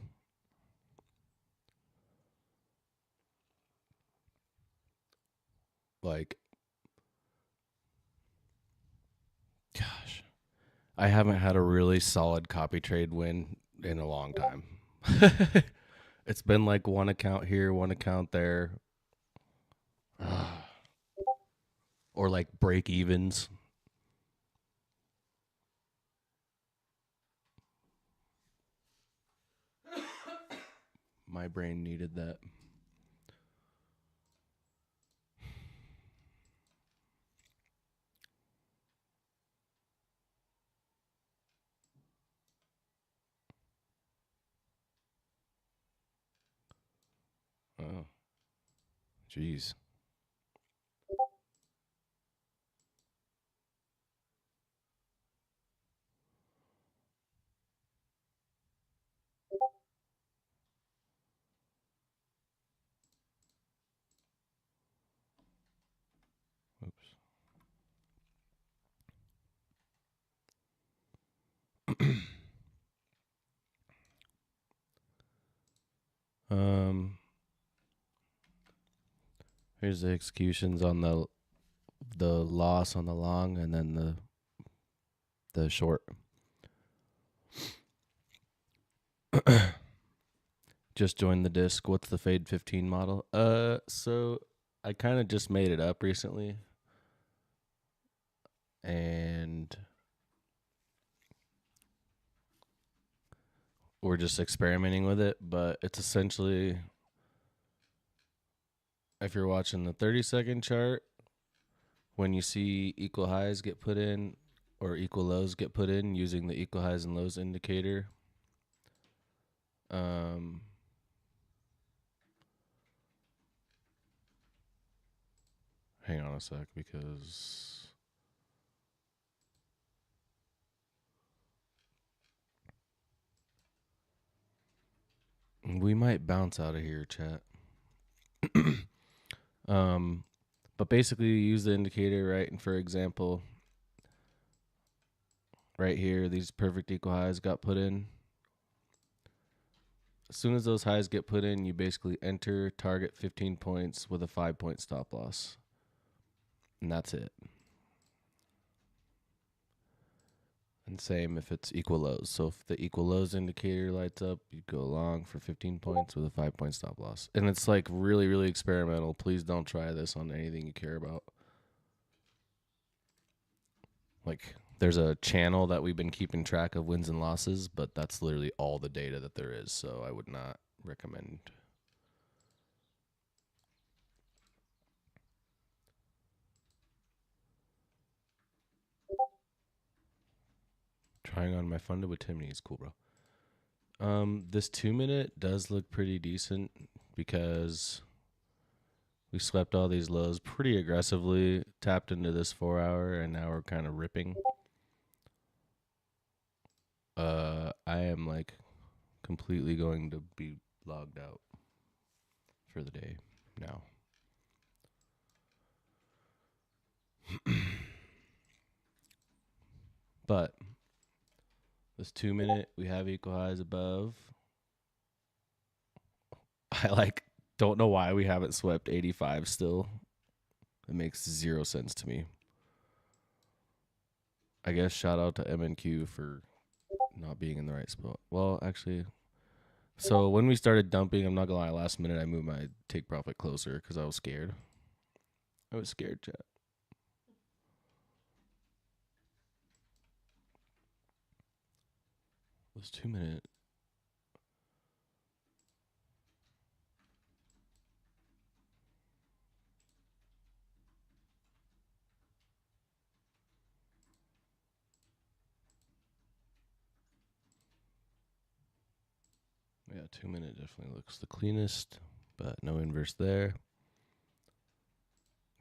Like, gosh, I haven't had a really solid copy trade win in a long time. It's been like one account here, one account there. or like break evens. My brain needed that. Oh, jeez. Oops. um, here's the executions on the loss on the long, and then the short. Just joined the disc. What's the Fade 15 model? So I kind of just made it up recently, and we're just experimenting with it. But it's essentially, if you're watching the 30-second chart, when you see equal highs get put in or equal lows get put in using the equal highs and lows indicator, hang on a sec because we might bounce out of here, chat. But basically you use the indicator, right? And for example, right here, these perfect equal highs got put in. As soon as those highs get put in, you basically enter target 15 points with a 5-point stop loss. And that's it. And same if it's equal lows. So if the equal lows indicator lights up, you go long for 15 points with a 5-point stop loss. And it's like really, really experimental. Please don't try this on anything you care about. Like, there's a channel that we've been keeping track of wins and losses, but that's literally all the data that there is. So I would not recommend. Trying on my Funded with Timney is cool, bro. This 2-minute does look pretty decent because we swept all these lows pretty aggressively, tapped into this 4-hour, and now we're kind of ripping. I am like completely going to be logged out for the day now. But this 2-minute, we have equal highs above. I like don't know why we haven't swept 85 still. It makes zero sense to me. I guess shout out to MNQ for not being in the right spot. Well, actually, so when we started dumping, I'm not gonna lie, last minute I moved my take profit closer because I was scared. I was scared, chat. This 2-minute. Yeah, 2-minute definitely looks the cleanest, but no inverse there.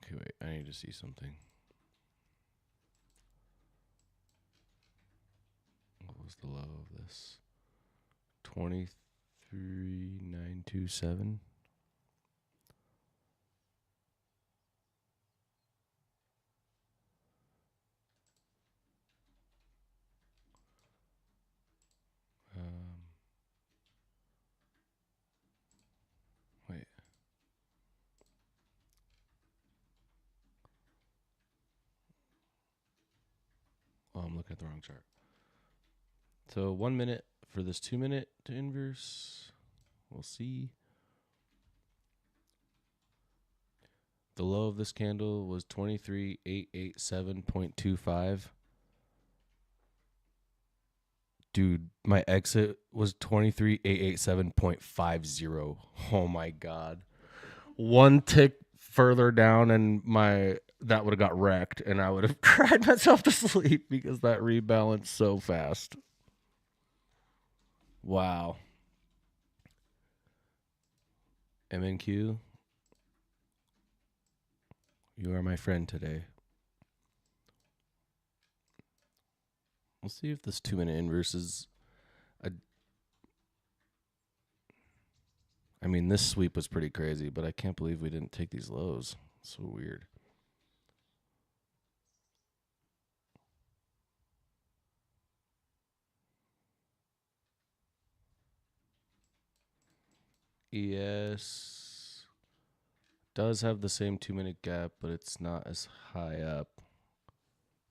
Okay, wait, I need to see something. What was the low of this? 23,927. Wait. Oh, I'm looking at the wrong chart. So 1 minute for this 2-minute to inverse. We'll see. The low of this candle was 23,887.25. Dude, my exit was 23,887.50. Oh my god. One tick further down and that would have got wrecked and I would have cried myself to sleep because that rebalanced so fast. Wow. MNQ, you are my friend today. We'll see if this 2-minute inverse is I mean, this sweep was pretty crazy, but I can't believe we didn't take these lows. So weird. ES does have the same 2-minute gap, but it's not as high up.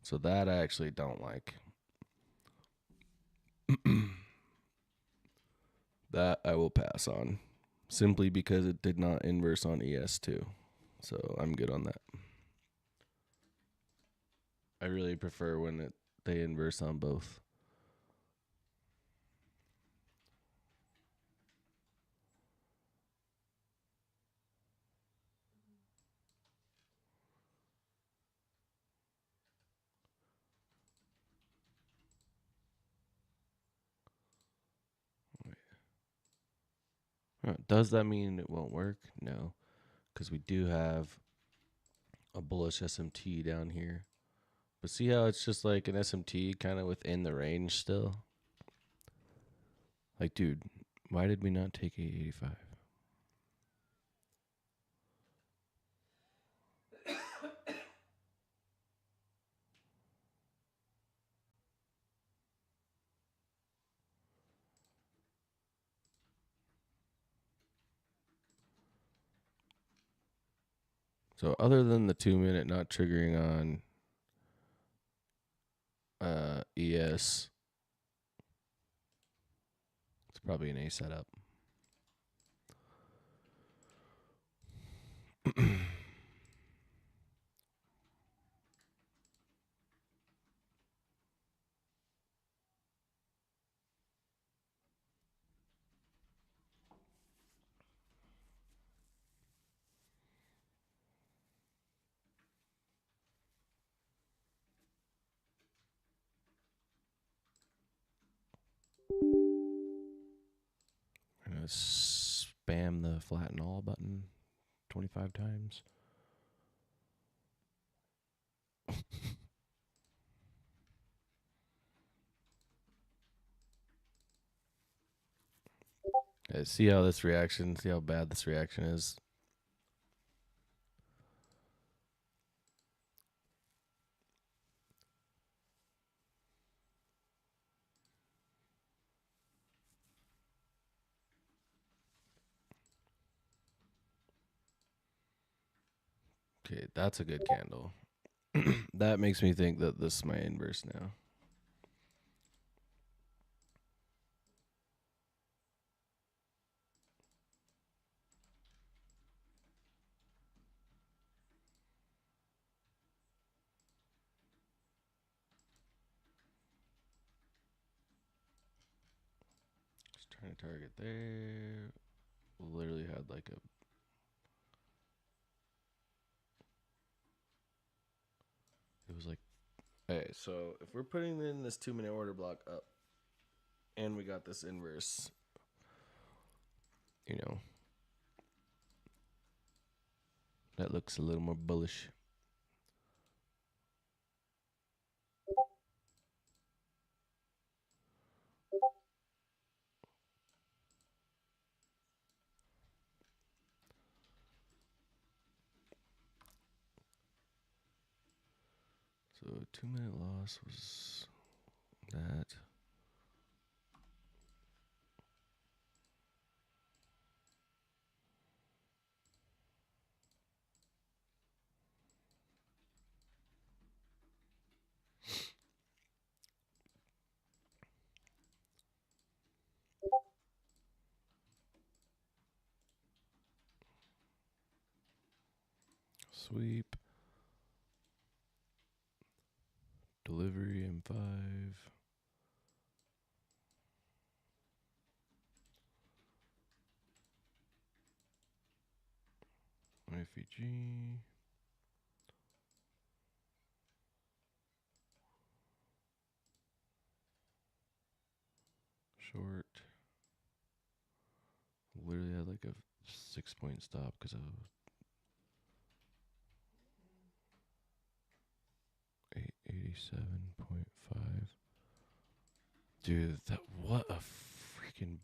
So that I actually don't like. That I will pass on. Simply because it did not inverse on ES2. So I'm good on that. I really prefer when they inverse on both. Does that mean it won't work? No, because we do have a bullish SMT down here. But see how it's just like an SMT kind of within the range still? Like, dude, why did we not take 885? So other than the 2-minute not triggering on ES, it's probably an A setup. I'm going to spam the flatten all button 25 times. See how bad this reaction is. Okay, that's a good candle. That makes me think that this is my inverse now. Just trying to target there. Literally had like a... It was like... Okay, so if we're putting in this 2-minute order block up, and we got this inverse, you know, that looks a little more bullish. So 2-minute loss was that. Sweep. Delivery M5. IFEG. Short. Literally had like a 6-point stop because of 87.5. Dude, that what a freaking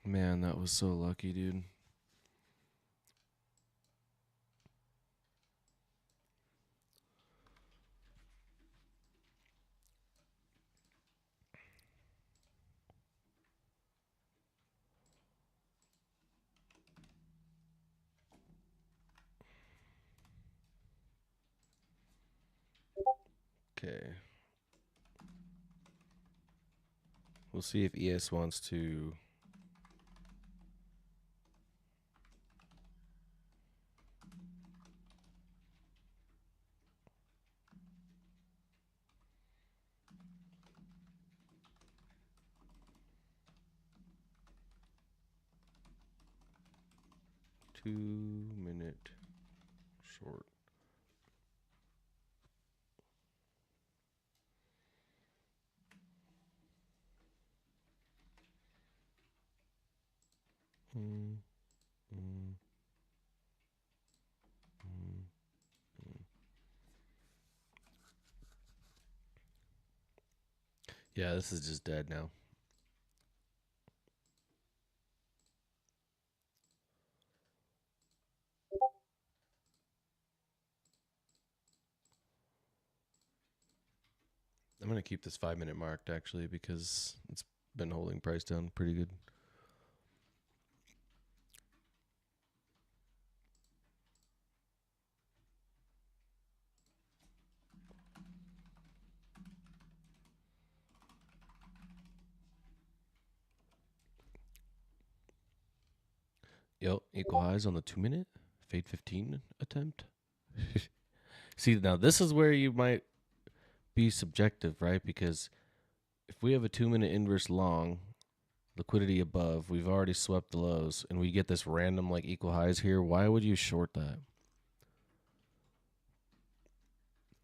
man, that was so lucky, dude. Okay. We'll see if ES wants to. Two-minute short. Mm, mm, mm, mm. Yeah, this is just dead now. I'm going to keep this 5-minute marked actually because it's been holding price down pretty good. Yep, equal highs on the 2-minute. Fade 15 attempt. See, now this is where you might be subjective, right? Because if we have a 2-minute inverse long, liquidity above, we've already swept the lows, and we get this random like equal highs here, why would you short that?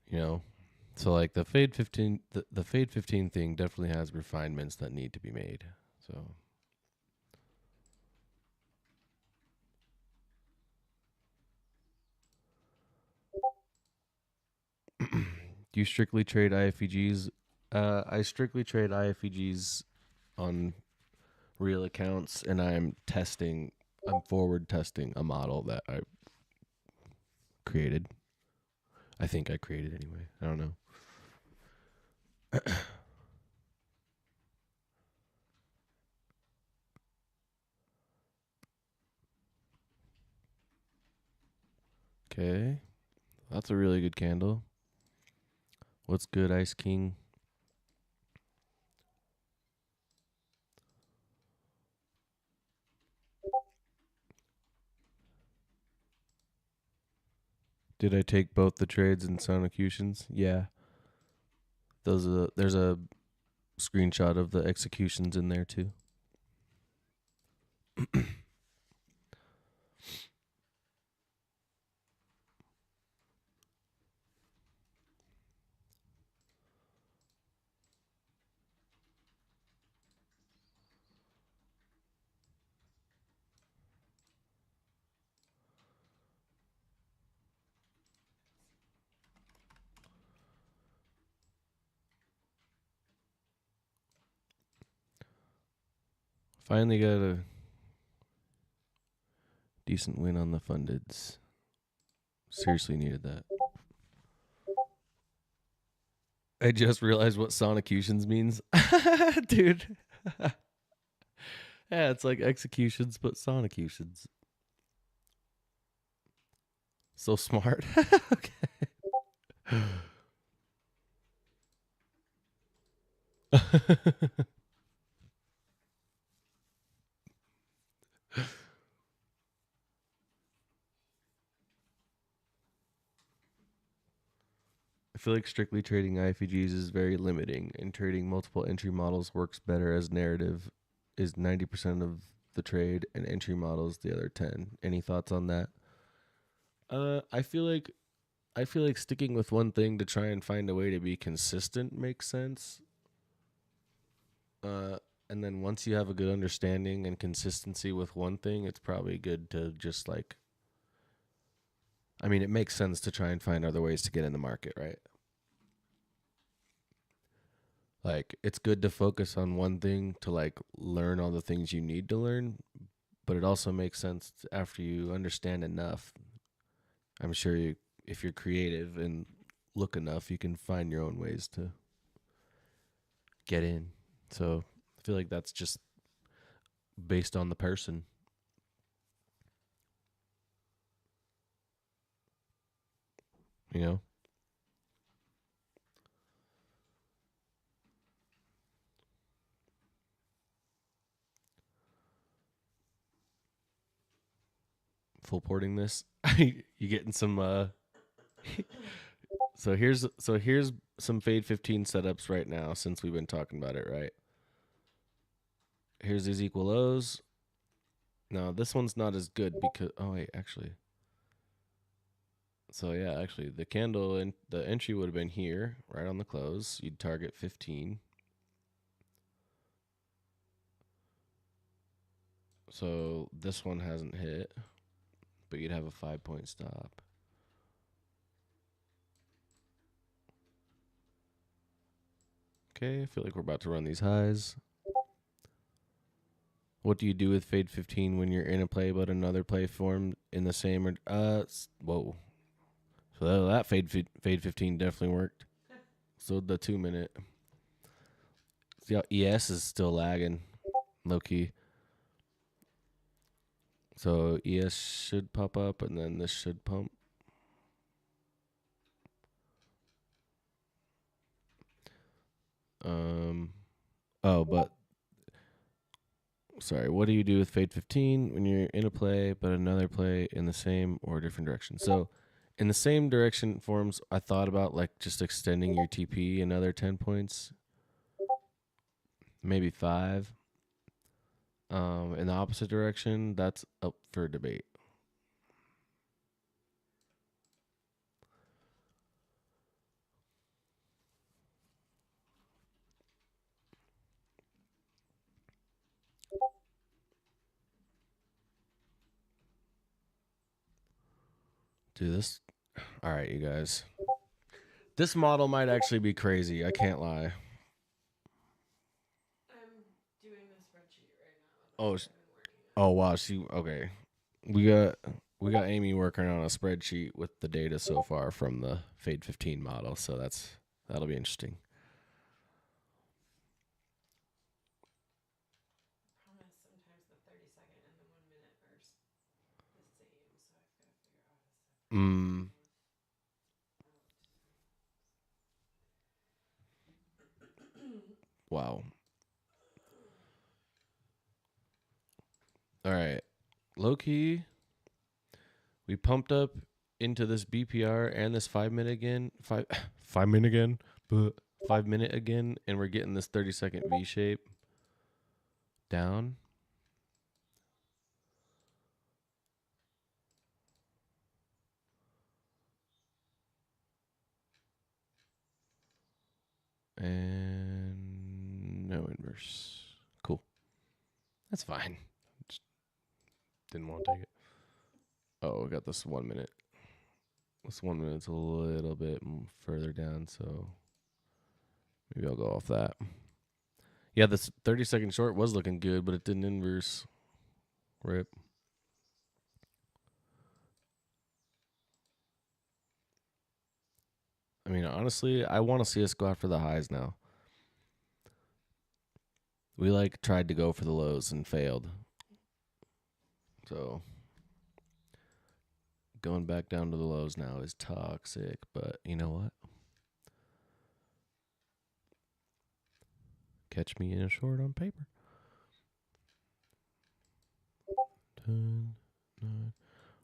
You know? So like the fade 15 the fade 15 thing definitely has refinements that need to be made. So do you strictly trade IFEGs? I strictly trade IFEGs on real accounts, and I'm forward testing a model that I created. I think I created anyway. I don't know. Okay. That's a really good candle. What's good, Ice King? Did I take both the trades in Sonocutions? Yeah. There's a screenshot of the executions in there too. Finally got a decent win on the fundeds. Seriously needed that. I just realized what Sonocutions means. Dude. Yeah, it's like executions, but Sonocutions. So smart. Okay. feel like strictly trading IFEGs is very limiting, and trading multiple entry models works better as narrative is 90% of the trade, and entry models the other 10. Any thoughts on that? I feel like sticking with one thing to try and find a way to be consistent makes sense. And then once you have a good understanding and consistency with one thing, it's probably good to just like, I mean, it makes sense to try and find other ways to get in the market, right? Like, it's good to focus on one thing to like learn all the things you need to learn, but it also makes sense after you understand enough. I'm sure if you're creative and look enough, you can find your own ways to get in. So I feel like that's just based on the person. You know? Full porting this. You getting some so here's some Fade 15 setups right now since we've been talking about it, right? Here's these equal O's. Now this one's not as good because actually. So yeah, actually the candle and the entry would have been here, right on the close. You'd target 15. So this one hasn't hit, but you'd have a 5-point stop. Okay, I feel like we're about to run these highs. What do you do with Fade 15 when you're in a play but another play formed in the same whoa. So that Fade 15 definitely worked. So the 2 minute. See how ES is still lagging, low key. So ES should pop up and then this should pump. But sorry, what do you do with Fade 15 when you're in a play but another play in the same or different direction? So in the same direction forms, I thought about like just extending your TP another 10 points, maybe 5. In the opposite direction, that's up for debate. Do this. All right, you guys. This model might actually be crazy. I can't lie. I'm doing the spreadsheet right now. Oh, I've been working on. oh wow. Okay. We got Amy working on a spreadsheet with the data so far from the Fade 15 model, so that'll be interesting. I promise sometimes the 30-second and the 1 minute are the same, so I've got to figure out a separate. Wow. All right. Low key, we pumped up into this BPR and this 5 minute again. 5 minute again, but 5 minute again, and we're getting this 30-second V shape down. And no inverse. Cool. That's fine. Just didn't want to take it. Oh, we got this 1 minute. This 1 minute's a little bit further down, so maybe I'll go off that. Yeah, this 30-second short was looking good, but it didn't inverse. Rip. I mean, honestly, I want to see us go after the highs now. We tried to go for the lows and failed. So going back down to the lows now is toxic, but you know what? Catch me in a short on paper.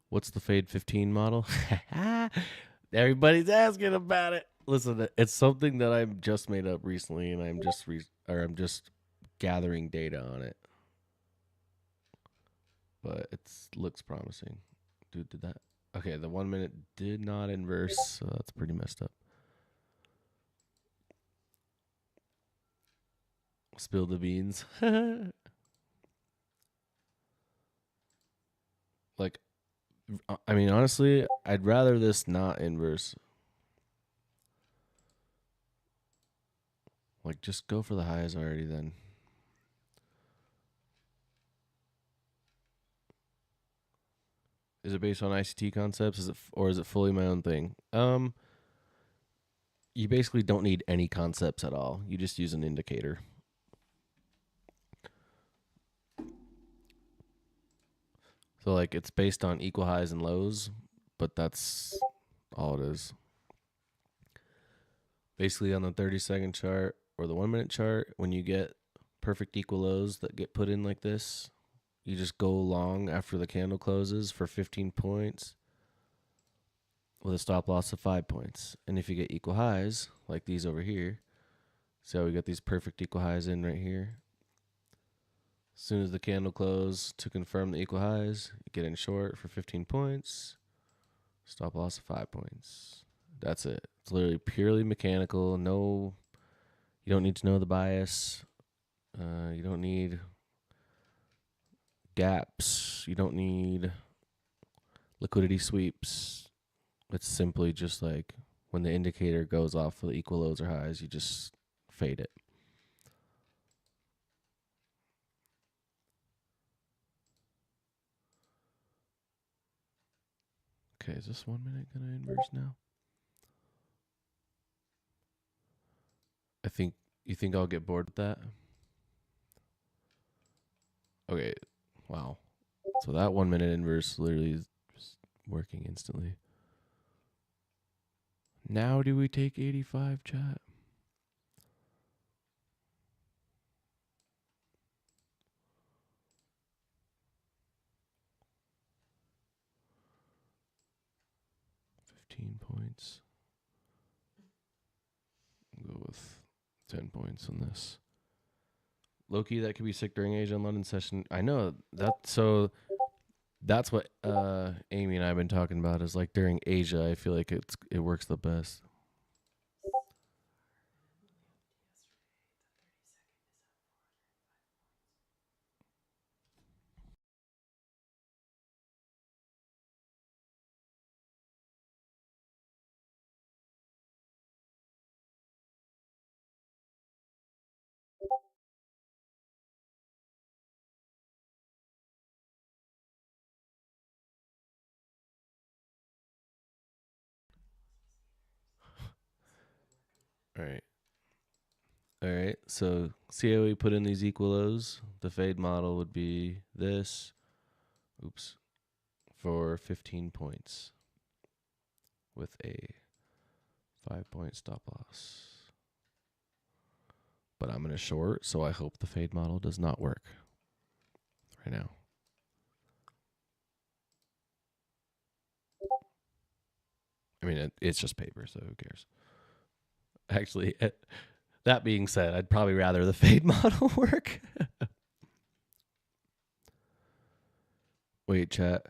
What's the Fade 15 model? Everybody's asking about it. Listen, it's something that I've just made up recently, and I'm just gathering data on it. But it looks promising. Dude, did that? Okay, the 1 minute did not inverse, so that's pretty messed up. Spill the beans. Like, I mean, honestly, I'd rather this not inverse. Like, just go for the highs already then. Is it based on ICT concepts? Or is it fully my own thing? You basically don't need any concepts at all. You just use an indicator. So like it's based on equal highs and lows, but that's all it is. Basically on the 30-second chart or the 1 minute chart, when you get perfect equal lows that get put in like this, you just go long after the candle closes for 15 points with a stop loss of 5 points. And if you get equal highs, like these over here, see how we got these perfect equal highs in right here? As soon as the candle closes to confirm the equal highs, you get in short for 15 points, stop loss of 5 points. That's it. It's literally purely mechanical. No, you don't need to know the bias. You don't need gaps. You don't need liquidity sweeps. It's simply just like when the indicator goes off for the equal lows or highs, you just fade it. Okay, is this 1 minute going to inverse now? You think I'll get bored with that? Okay, wow. So that 1 minute inverse literally is just working instantly. Now do we take 85, chat? Points. We'll go with 10 points on this. Loki, that could be sick during Asia and London session. I know that. So that's what Amy and I have been talking about. Is like during Asia, I feel like it works the best. All right. All right. So see how we put in these equal lows? The fade model would be this. Oops. For 15 points with a 5-point stop loss. But I'm going to short, so I hope the fade model does not work right now. I mean, it's just paper, so who cares? Actually, that being said, I'd probably rather the fade model work. Wait, chat.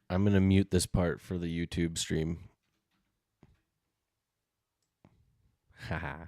I'm going to mute this part for the YouTube stream. Haha.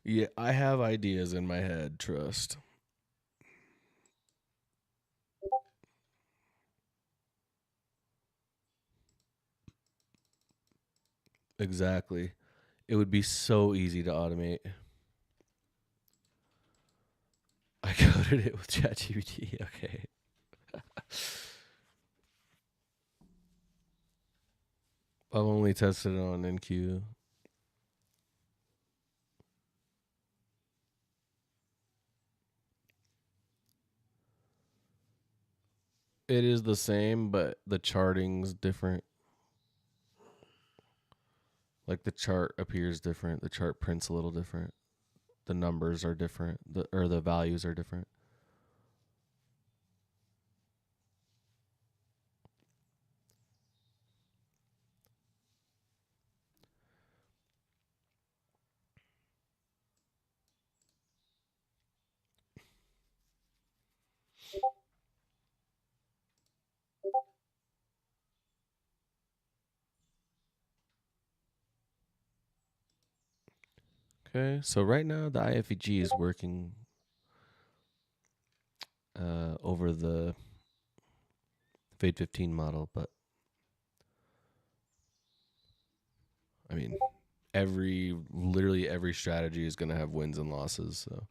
Yeah, I have ideas in my head, trust. Exactly. It would be so easy to automate. I coded it with ChatGPT. Okay. I've only tested it on NQ. It is the same, but the charting's different. Like the chart appears different. The chart prints a little different. The numbers are different. The values are different. Okay, so right now the IFEG is working over the Fade 15 model, but I mean, literally every strategy is going to have wins and losses. So,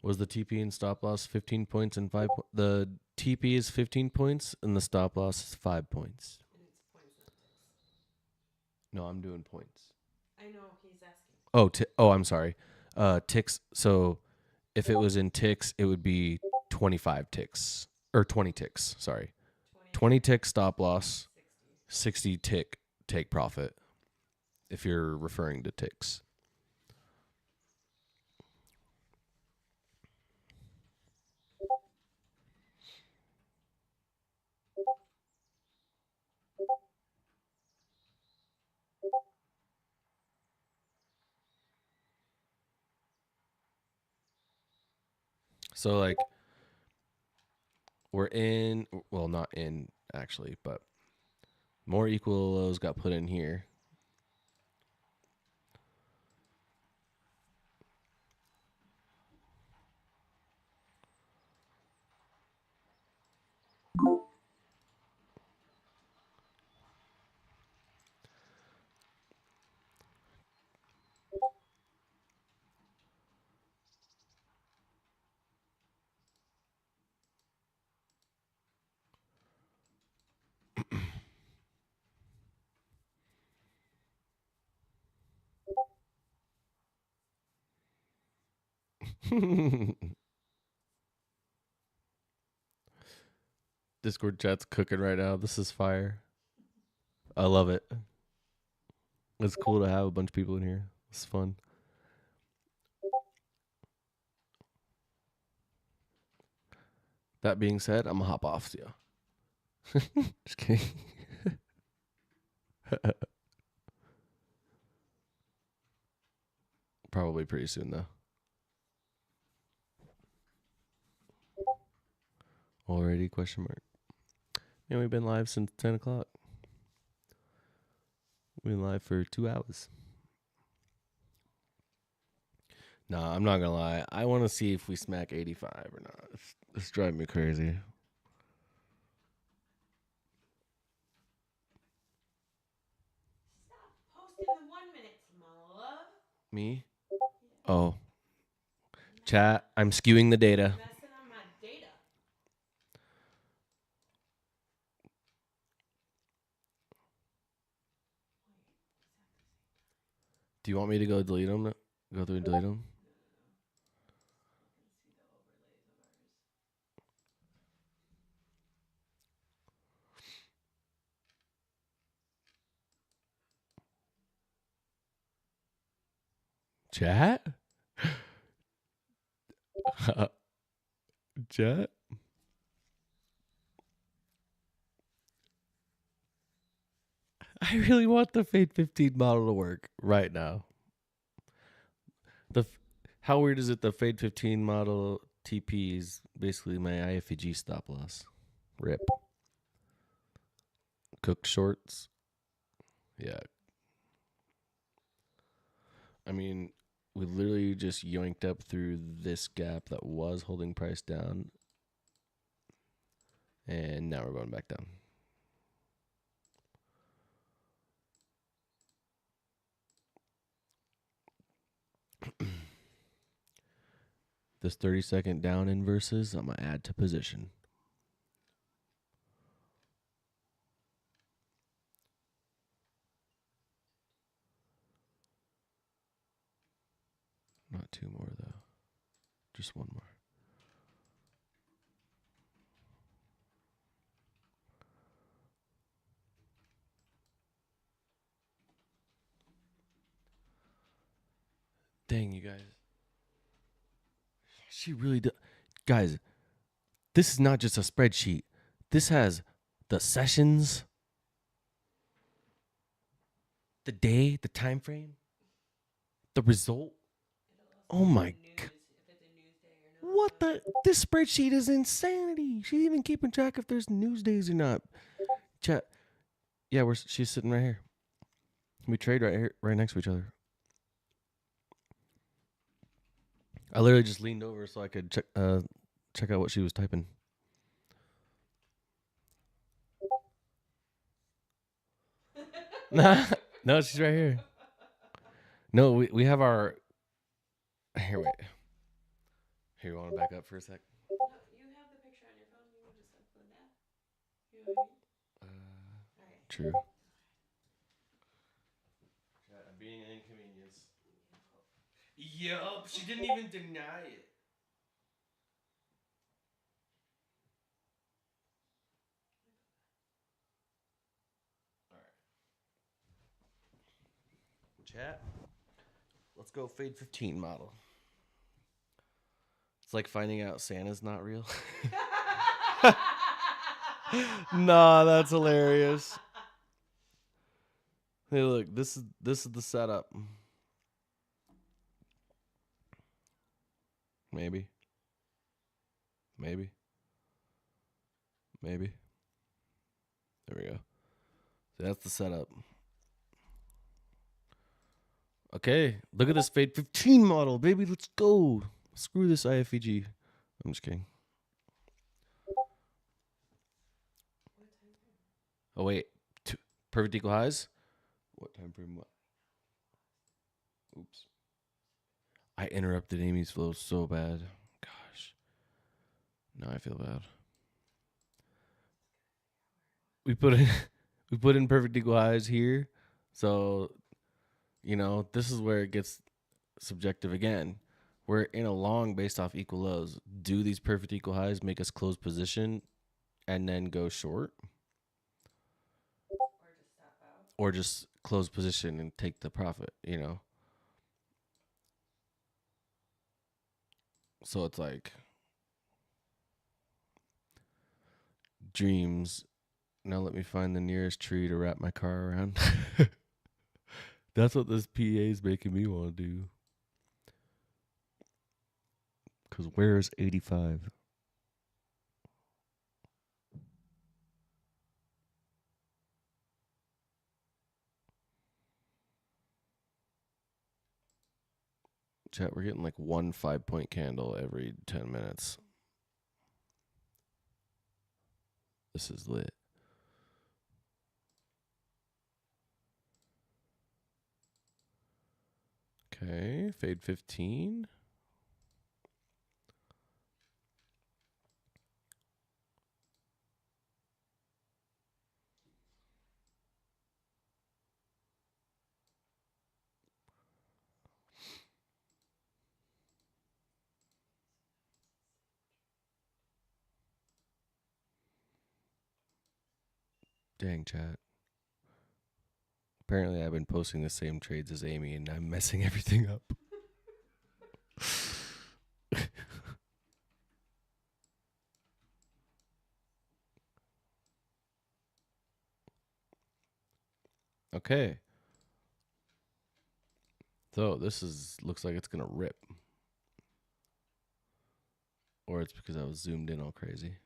was the TP and stop loss 15 points and the TP is 15 points and the stop loss is 5 points. And it's points, not ticks. No, I'm doing points. I know he's asking. I'm sorry. Ticks. So, if it was in ticks, it would be 25 ticks or 20 ticks. Sorry, 20 tick stop loss, 60 tick take profit. If you're referring to ticks. So like we're in, well, not in actually, but more equal lows got put in here. Discord chat's cooking right now. This is fire. I love it. It's cool to have a bunch of people in here. It's fun. That being said, I'm gonna hop off to you. Just kidding. Probably pretty soon though. Already? Question mark. Yeah, we've been live since 10 o'clock. We've been live for 2 hours. Nah, I'm not gonna lie. I want to see if we smack 85 or not. It's driving me crazy. Stop posting the 1 minute, my love. Me? Yeah. Oh. Chat, I'm skewing the data. Messing on my data. Do you want me to go delete them? Go through and delete them? Chat? Chat? I really want the Fade 15 model to work right now. How weird is it the Fade 15 model TP is basically my IFEG stop loss. Rip. Cooked shorts. Yeah. I mean, we literally just yoinked up through this gap that was holding price down. And now we're going back down. This 30-second down inverses, I'm going to add to position. Not two more, though. Just one more. Dang, you guys. She really does. Guys, this is not just a spreadsheet. This has the sessions, the day, the time frame, the result. Oh my god. What the? This spreadsheet is insanity. She's even keeping track if there's news days or not. Chat. Yeah, she's sitting right here. We trade right here, right next to each other. I literally just leaned over so I could check out what she was typing. No, she's right here. No, we have our. Here, wait. Here, you want to back up for a sec? No, you have the picture on your phone. You can just upload that. You know what I mean? All right. True. Being an inconvenience. Yup, she didn't even deny it. Chat. Let's go fade 15 model. It's like finding out Santa's not real. Nah, that's hilarious. Hey, look, this is the setup. Maybe. There we go. So that's the setup. Okay, look at this fade 15 model, baby. Let's go. Screw this IFEG. I'm just kidding. Oh wait, perfect equal highs. What time frame? What? Oops. I interrupted Amy's flow so bad. Gosh. Now I feel bad. We put in perfect equal highs here, so this is where it gets subjective again. We're in a long based off equal lows. Do these perfect equal highs make us close position and then go short? Or just close position and take the profit, So it's like dreams. Now let me find the nearest tree to wrap my car around. That's what this PA is making me want to do. Because where's 85? Chat, we're getting like 1 5-point candle every 10 minutes. This is lit. Okay, fade 15. Dang, chat. Apparently, I've been posting the same trades as Amy, and I'm messing everything up. Okay. So this looks like it's gonna rip. Or it's because I was zoomed in all crazy.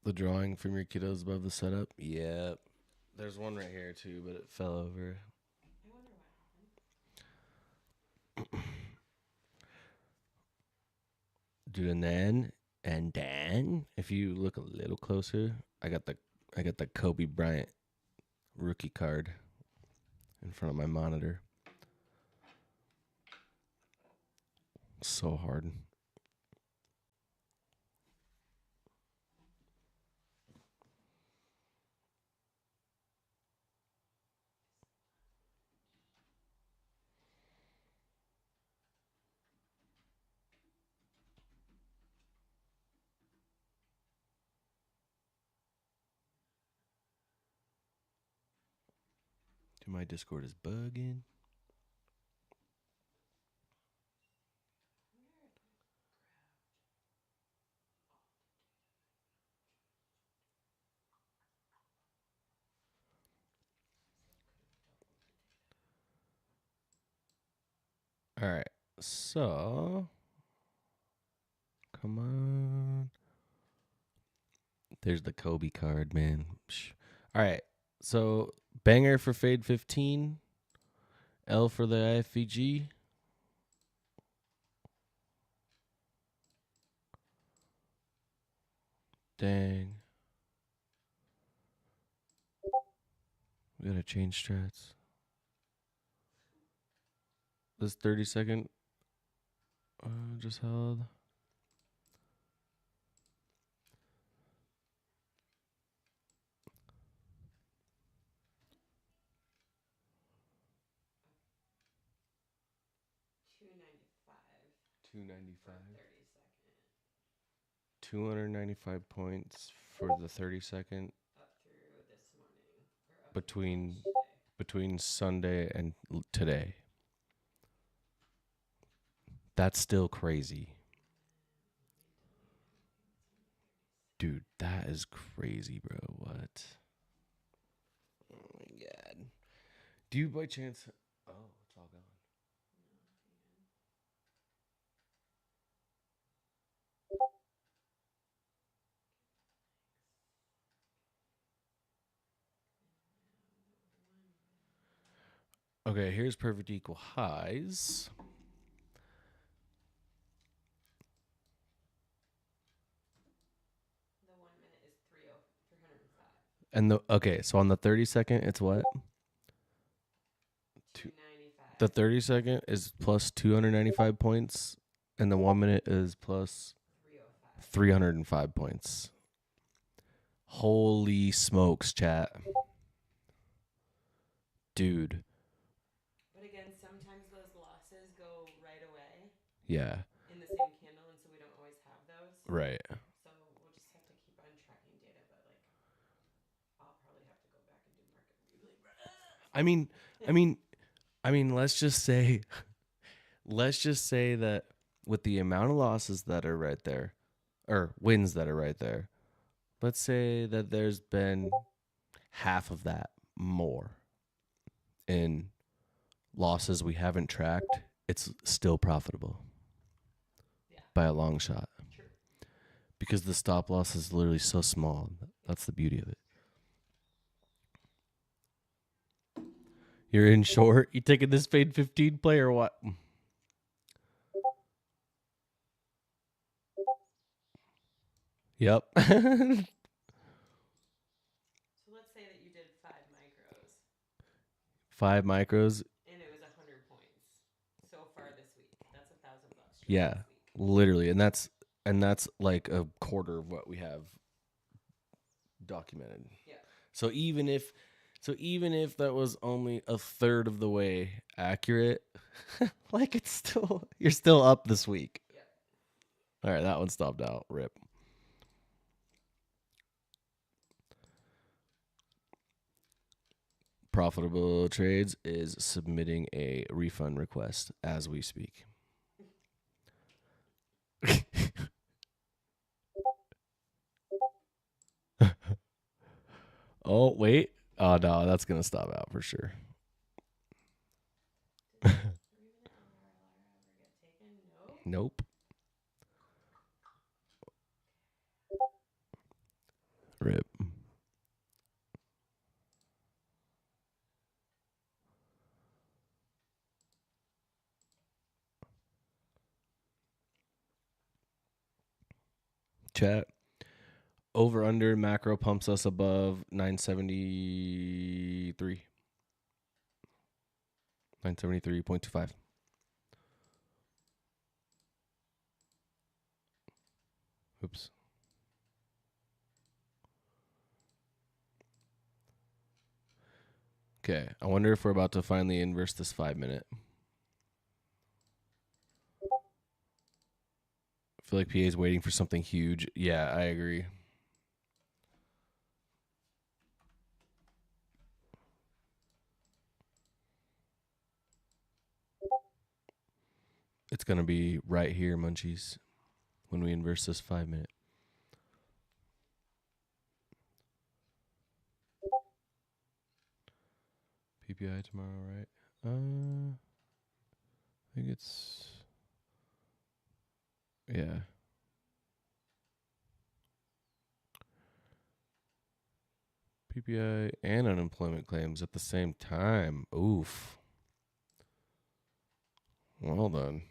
The drawing from your kiddos above the setup? Yep. There's one right here too, but it fell over. I wonder what happened. Dude, and then if you look a little closer, I got the Kobe Bryant rookie card in front of my monitor. So hard. Dude, my Discord is bugging. All right. So, come on. There's the Kobe card, man. Psh. All right. So, banger for Fade 15. L for the IFVG. Dang. We gotta change strats. This 30-second just held. $295 $295. for 30-second. 295 points for the 30-second Up through this morning. Or up between through today. between Sunday and today. That's still crazy. Dude, that is crazy, bro. What? Oh my god. Do you by chance... Oh, it's all gone. Okay, here's perfect equal highs. The 1 minute is 305. And so on the 30-second, it's what? 295. The 30-second is plus 295 points, and the 1 minute is plus 305. 305 points. Holy smokes, chat. Dude. But again, sometimes those losses go right away Yeah. in the same candle, and so we don't always have those. Right. So we'll just have to keep on tracking data, but like I'll probably have to go back and do market review. I mean, let's just say that with the amount of losses that are right there, or wins that are right there, let's say that there's been half of that more in losses we haven't tracked, it's still profitable. Yeah. By a long shot. True. Because the stop loss is literally so small. That's the beauty of it. You're in short? You taking this Fade 15 play or what? Yep. So let's say that you did 5 micros 5 micros. and it was 100 points so far this week. That's $1,000. Yeah. This week. Literally. And that's like a quarter of what we have documented. Yeah. So even if that was only a third of the way accurate, like you're still up this week. Yeah. All right, that one stopped out. Rip. Profitable Trades is submitting a refund request as we speak. Oh, wait. Oh, no, that's going to stop out for sure. Did the 3 minute RLR ever get taken? No. Nope. Rip. Chat. Over under macro pumps us above 973. 973.25. Oops. Okay. I wonder if we're about to finally inverse this 5 minute. I feel like PA is waiting for something huge. Yeah, I agree. It's going to be right here, munchies, when we inverse this 5 minute. PPI tomorrow, right? I think it's, yeah. PPI and unemployment claims at the same time. Oof. Well done.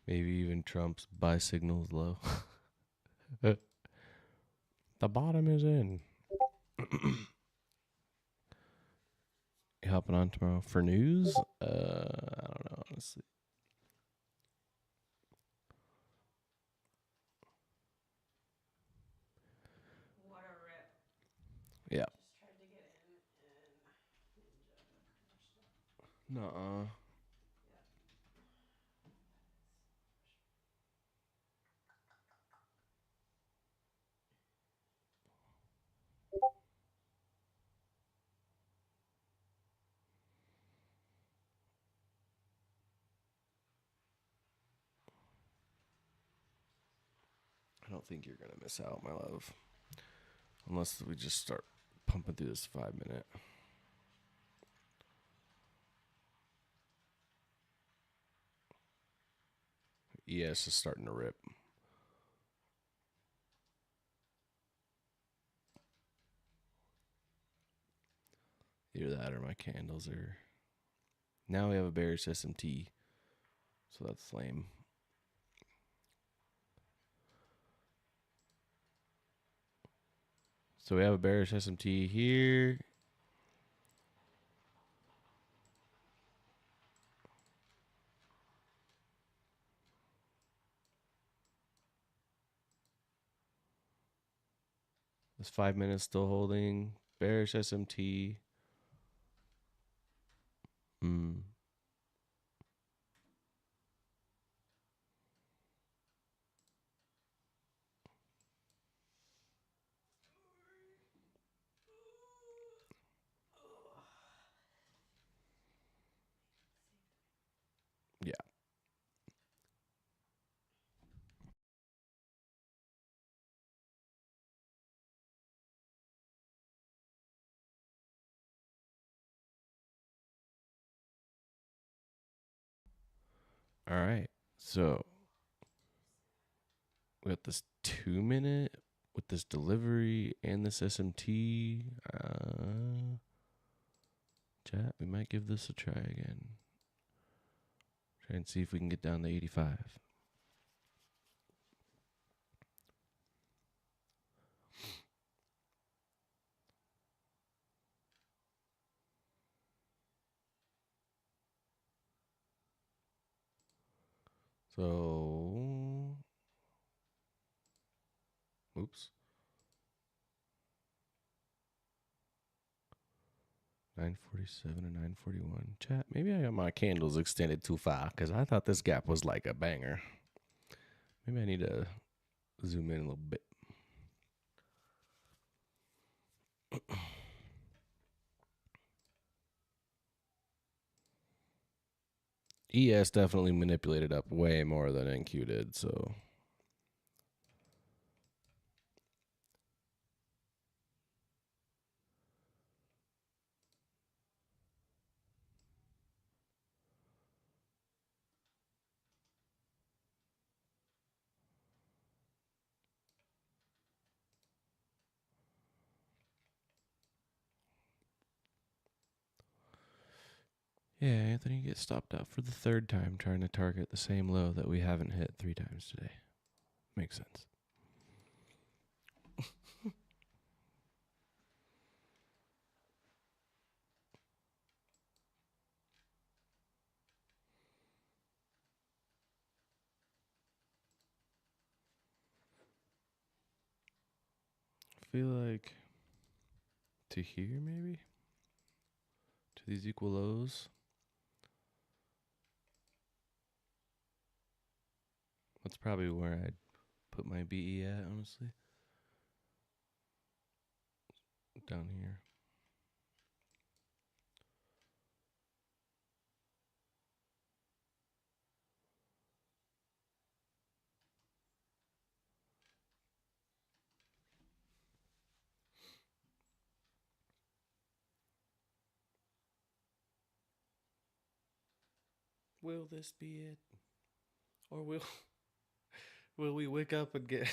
Maybe even Trump's buy signal is low. The bottom is in. You hopping on tomorrow for news? I don't know, honestly. What a rip. Yeah. Just tried to get in and Ninja crashed out. Nuh-uh. Yep. I don't think you're going to miss out, my love. Unless we just start pumping through this 5 minute. ES is starting to rip. Either that or my candles are. Now we have a bearish SMT. So that's lame. So we have a bearish SMT here. This 5 minutes still holding. Bearish SMT. Yeah. All right. So we got this 2 minute with this delivery and this SMT. Chat, we might give this a try again. Try and see if we can get down to 85. So, oops. 947 and 941. Chat, maybe I got my candles extended too far because I thought this gap was like a banger. Maybe I need to zoom in a little bit. ES definitely manipulated up way more than NQ did, so. Yeah, Anthony gets stopped out for the third time trying to target the same low that we haven't hit 3 times today. Makes sense. I feel like to here, maybe? To these equal lows? That's probably where I'd put my BE at, honestly. Down here. Will this be it? Or will we wake up and get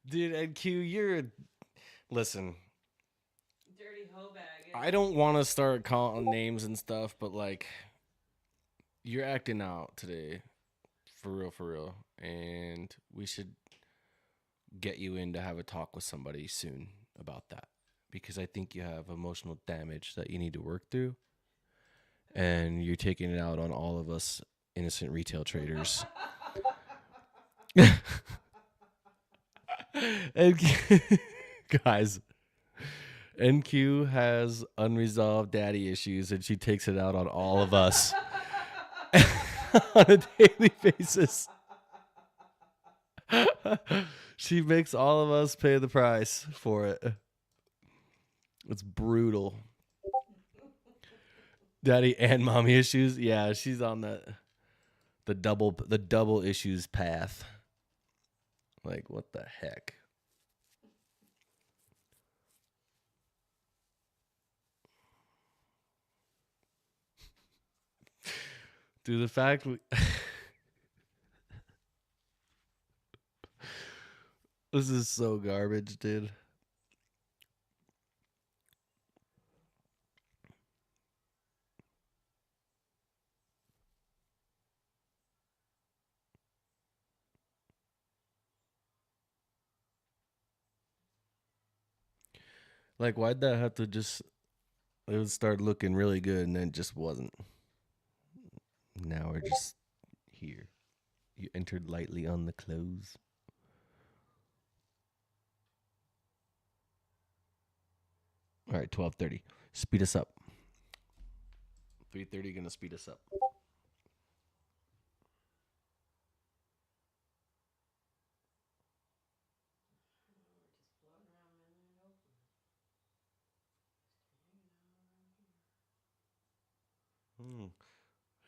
Dude, NQ, listen, Dirty hoe bag. I don't want to start calling names and stuff, but like you're acting out today. For real. And we should get you in to have a talk with somebody soon about that. Because I think you have emotional damage that you need to work through. And you're taking it out on all of us innocent retail traders. And guys, NQ has unresolved daddy issues and she takes it out on all of us on a daily basis. She makes all of us pay the price for it. It's brutal. Daddy and mommy issues. Yeah, she's on the double issues path. Like, what the heck? Dude, the fact this is so garbage, dude. Like, why'd that have to just... It would start looking really good and then it just wasn't. Now we're just here. You entered lightly on the close. All right, 12:30. Speed us up. 3:30 gonna speed us up.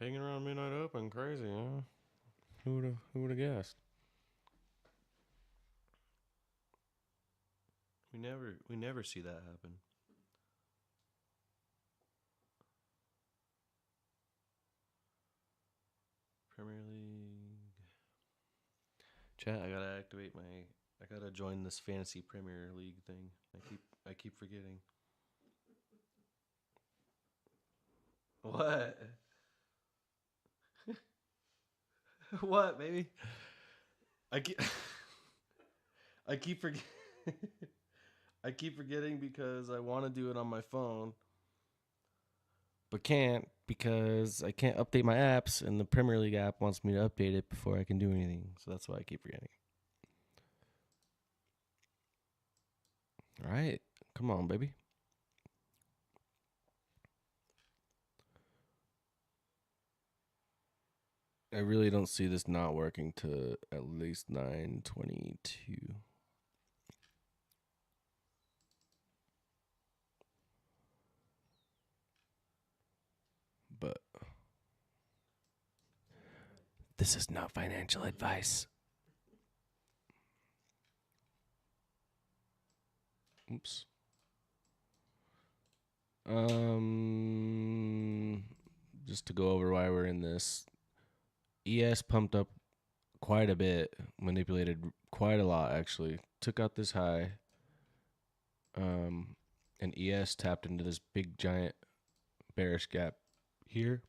Hanging around midnight open, crazy, huh? Who would have guessed? We never see that happen. Premier League. Chat, I gotta join this fantasy Premier League thing. I keep forgetting. What? What, baby? I keep I keep forgetting. I keep forgetting because I want to do it on my phone, but can't because I can't update my apps, and the Premier League app wants me to update it before I can do anything. So that's why I keep forgetting. All right, come on, baby. I really don't see this not working to at least 9:22. But this is not financial advice. Oops. Just to go over why we're in this. ES pumped up quite a bit, manipulated quite a lot actually. Took out this high. And ES tapped into this big giant bearish gap here.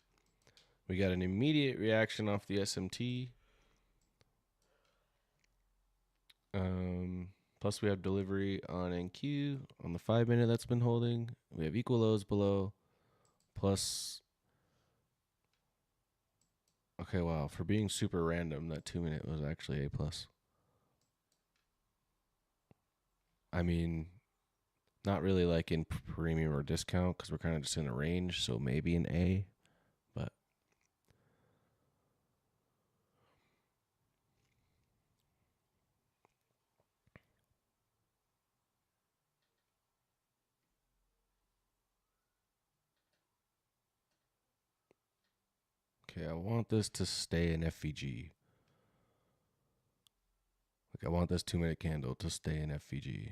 We got an immediate reaction off the SMT. Plus we have delivery on NQ on the 5 minute that's been holding. We have equal lows below. Plus, okay, wow, for being super random, that 2 minute was actually A plus. I mean, not really like in premium or discount because we're kind of just in a range, so maybe an A, but okay, I want this to stay in FVG. Like, I want this 2 minute candle to stay in FVG.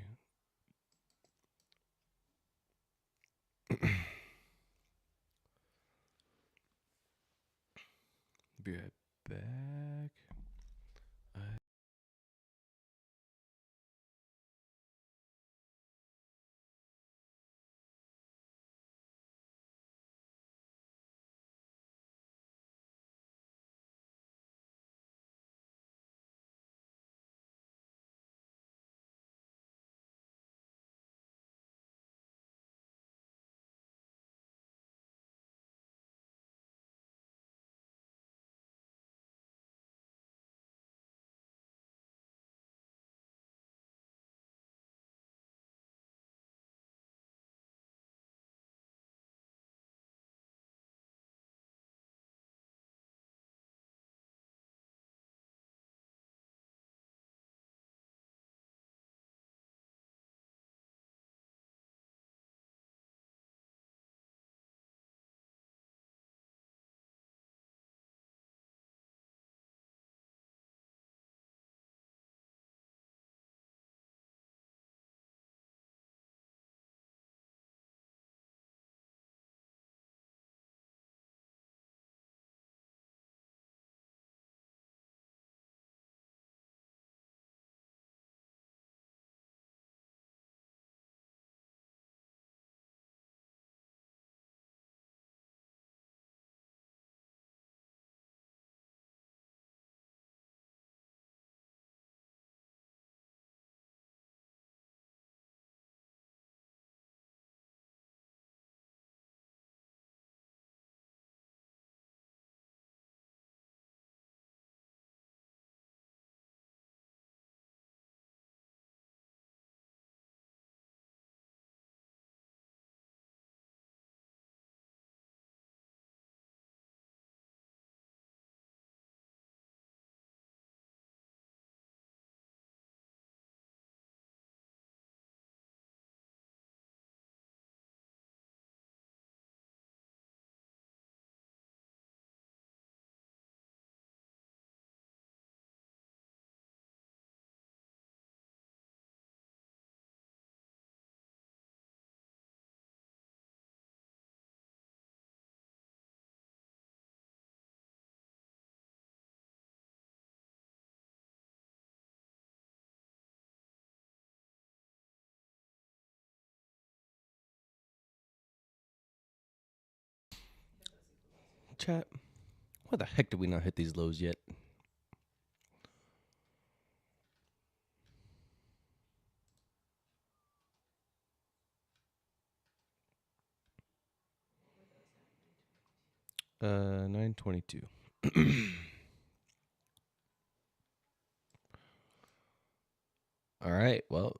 Be right back. Chat, why the heck did we not hit these lows yet? What were those at? 922. All right, well,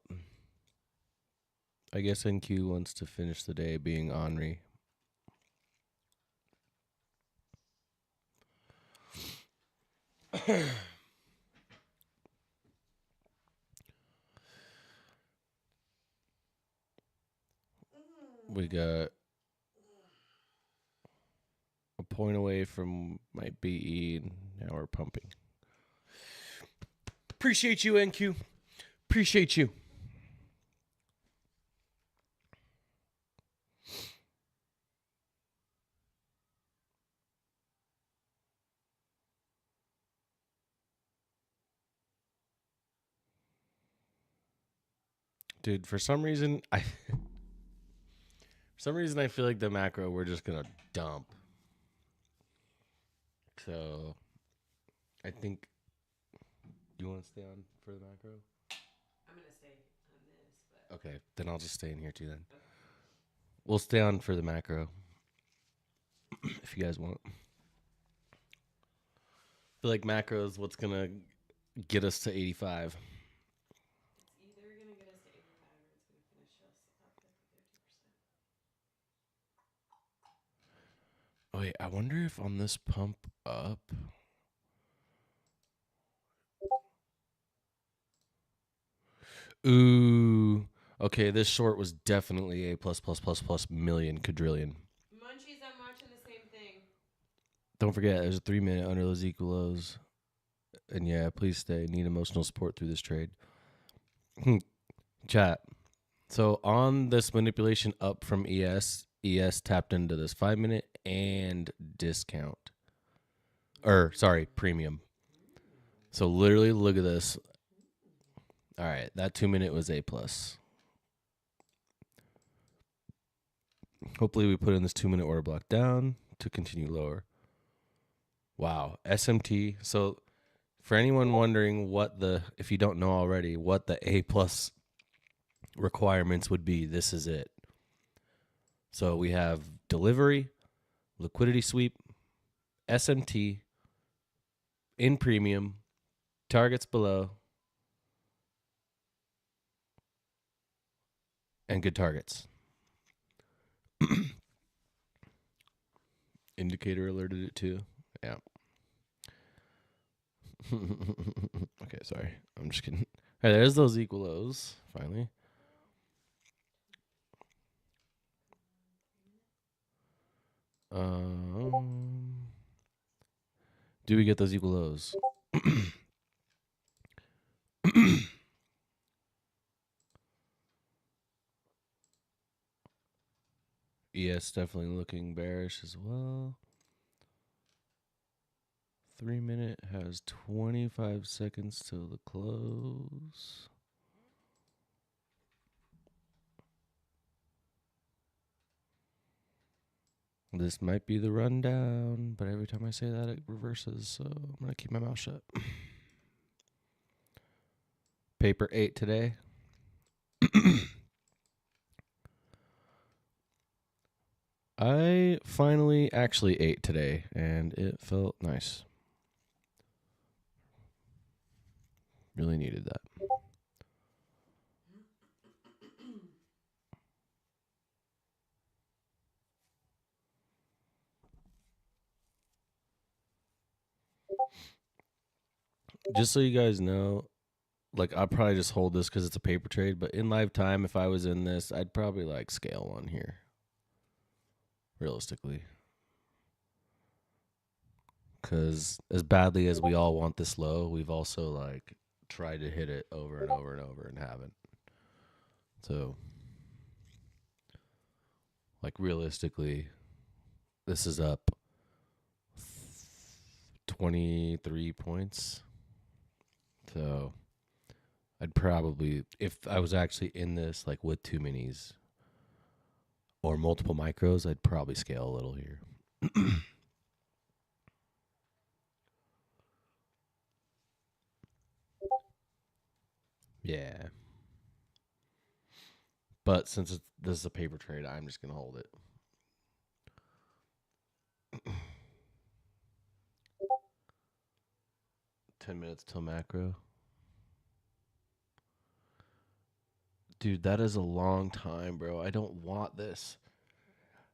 I guess NQ wants to finish the day being ornery. We got a point away from my BE, and now we're pumping. Appreciate you, NQ. Appreciate you. Dude, for some reason, For some reason, I feel like the macro we're just gonna dump. So, I think. Do you want to stay on for the macro? I'm gonna stay on this, but Okay, then I'll just stay in here too. Then we'll stay on for the macro if you guys want. I feel like macro is what's gonna get us to 85. it's either gonna get us to 85 or it's gonna finish us up at the 50%. Oh wait, I wonder if on this pump up. Ooh. Okay, this short was definitely a plus million quadrillion. Munchies, I'm watching the same thing. Don't forget, there's a 3 minute under those equal lows. And yeah, please stay. Need emotional support through this trade. Chat. So on this manipulation up from ES tapped into this 5 minute and discount. Premium. So literally look at this. All right, that 2 minute was A plus. Hopefully we put in this 2 minute order block down to continue lower. Wow, SMT. So for anyone wondering if you don't know already, what the A plus requirements would be, this is it. So we have delivery, liquidity sweep, SMT, in premium, targets below, and good targets. Indicator alerted it too. Yeah. Okay, sorry. I'm just kidding. All right, there's those equal lows, finally. Do we get those equal lows? ES definitely looking bearish as well. 3 minute has 25 seconds till the close. This might be the rundown, but every time I say that, it reverses, so I'm going to keep my mouth shut. Paper 8 today. I finally actually ate today, and it felt nice. Really needed that. Just so you guys know, like, I'll probably just hold this because it's a paper trade, but in live time, if I was in this, I'd probably, like, scale one here. Realistically. Because as badly as we all want this low, we've also, like, tried to hit it over and over and over and haven't. So, like, realistically, this is up 23 points. So, I'd probably, if I was actually in this, like, with 2 minis or multiple micros, I'd probably scale a little here. Yeah. But since this is a paper trade, I'm just going to hold it. Ten minutes till macro. Dude, that is a long time, bro. I don't want this.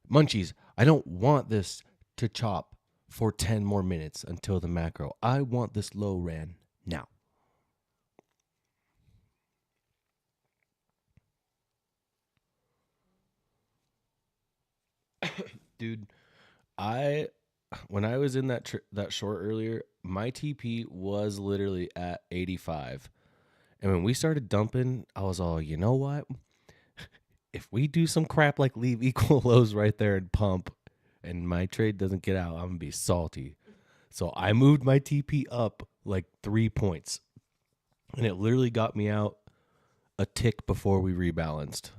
Munchies, I don't want this to chop for 10 more minutes until the macro. I want this low ran now. Dude, when I was in that short earlier, my TP was literally at 85. And when we started dumping, I was all, you know what? If we do some crap like leave equal lows right there and pump, and my trade doesn't get out, I'm going to be salty. So I moved my TP up like 3 points. And it literally got me out a tick before we rebalanced.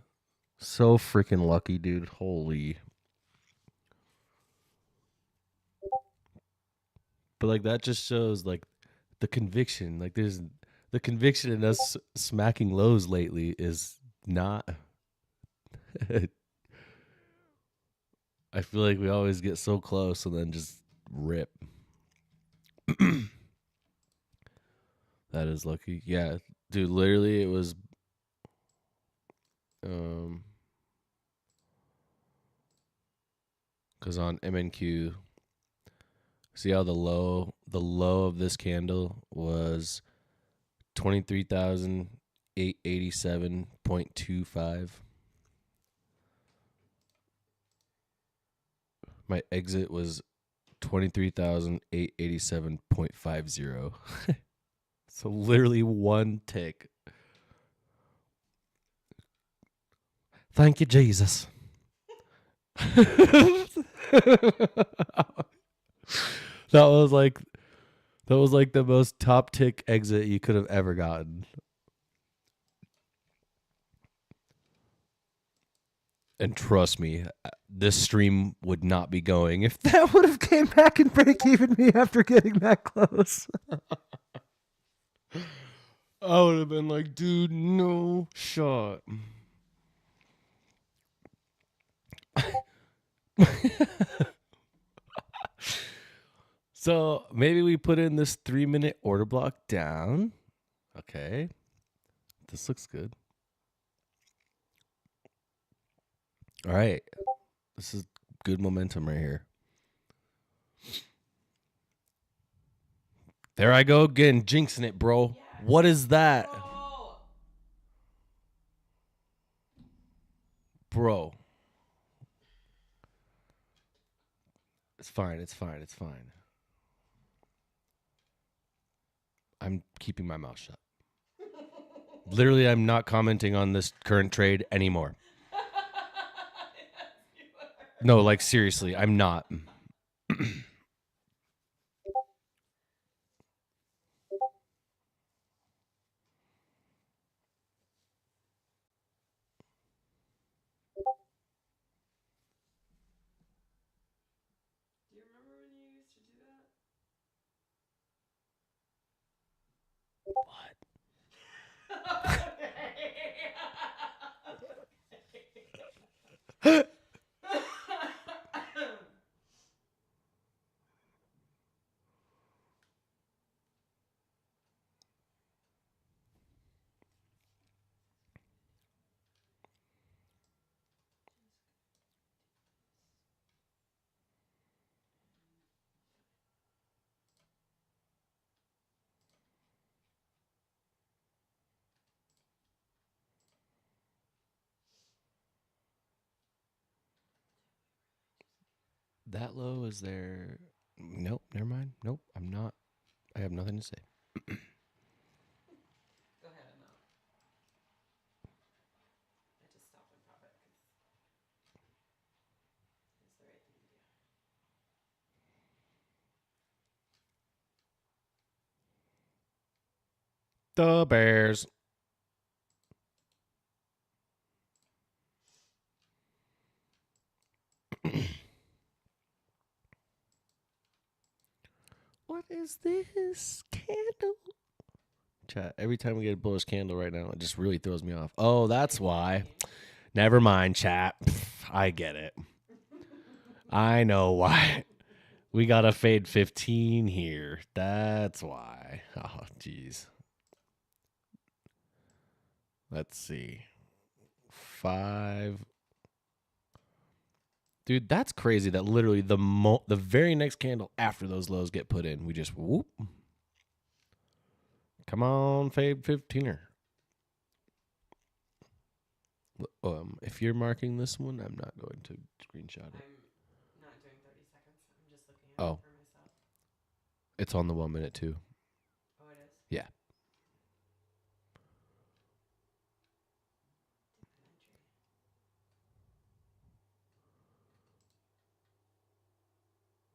So freaking lucky, dude. Holy. But like that just shows like the conviction. Like there's the conviction in us smacking lows lately is not. I feel like we always get so close and then just rip. That is lucky. Yeah, dude, literally it was cuz on MNQ, see how the low of this candle was 23,887.25. My exit was 23,887.50. So literally one tick. Thank you, Jesus. That was like the most top tick exit you could have ever gotten. And trust me, this stream would not be going if that would have came back and break even me after getting that close. I would have been like, dude, no shot. So maybe we put in this 3-minute order block down. Okay. This looks good. All right. This is good momentum right here. There I go again, jinxing it, bro. Yeah. What is that? Bro. It's fine. It's fine. It's fine. I'm keeping my mouth shut. Literally, I'm not commenting on this current trade anymore. No, like seriously, I'm not. Do you remember when you used to do that? What? That low is there. Nope, never mind. Nope, I'm not. I have nothing to say. Go ahead, I'm out. I just stopped in profit because it's the right thing to do. The Bears. What is this candle? Chat, every time we get a bullish candle right now, it just really throws me off. Oh, that's why. Never mind, chat. I get it. I know why. We got to fade 15 here. That's why. Oh, jeez. Let's see. 5. Dude, that's crazy that literally the very next candle after those lows get put in, we just whoop. Come on, fade 15er. If you're marking this one, I'm not going to screenshot it. I'm not doing 30 seconds. I'm just looking at it for myself. It's on the 1 minute too. Oh, it is? Yeah.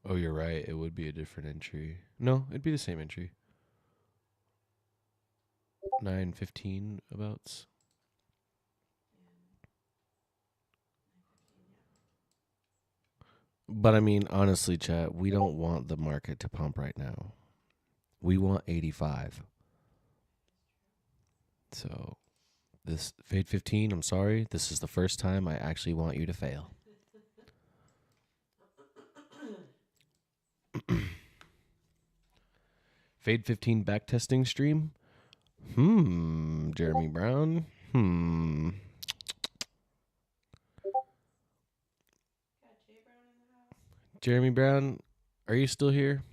Oh, you're right. It would be a different entry. No, it'd be the same entry. 9:15 abouts. But I mean, honestly, chat, we don't want the market to pump right now. We want 85. So this Fade 15, I'm sorry. This is the first time I actually want you to fail. Fade 15 backtesting stream? Jeremy Brown? Got Jay Brown in the house. Jeremy Brown, are you still here?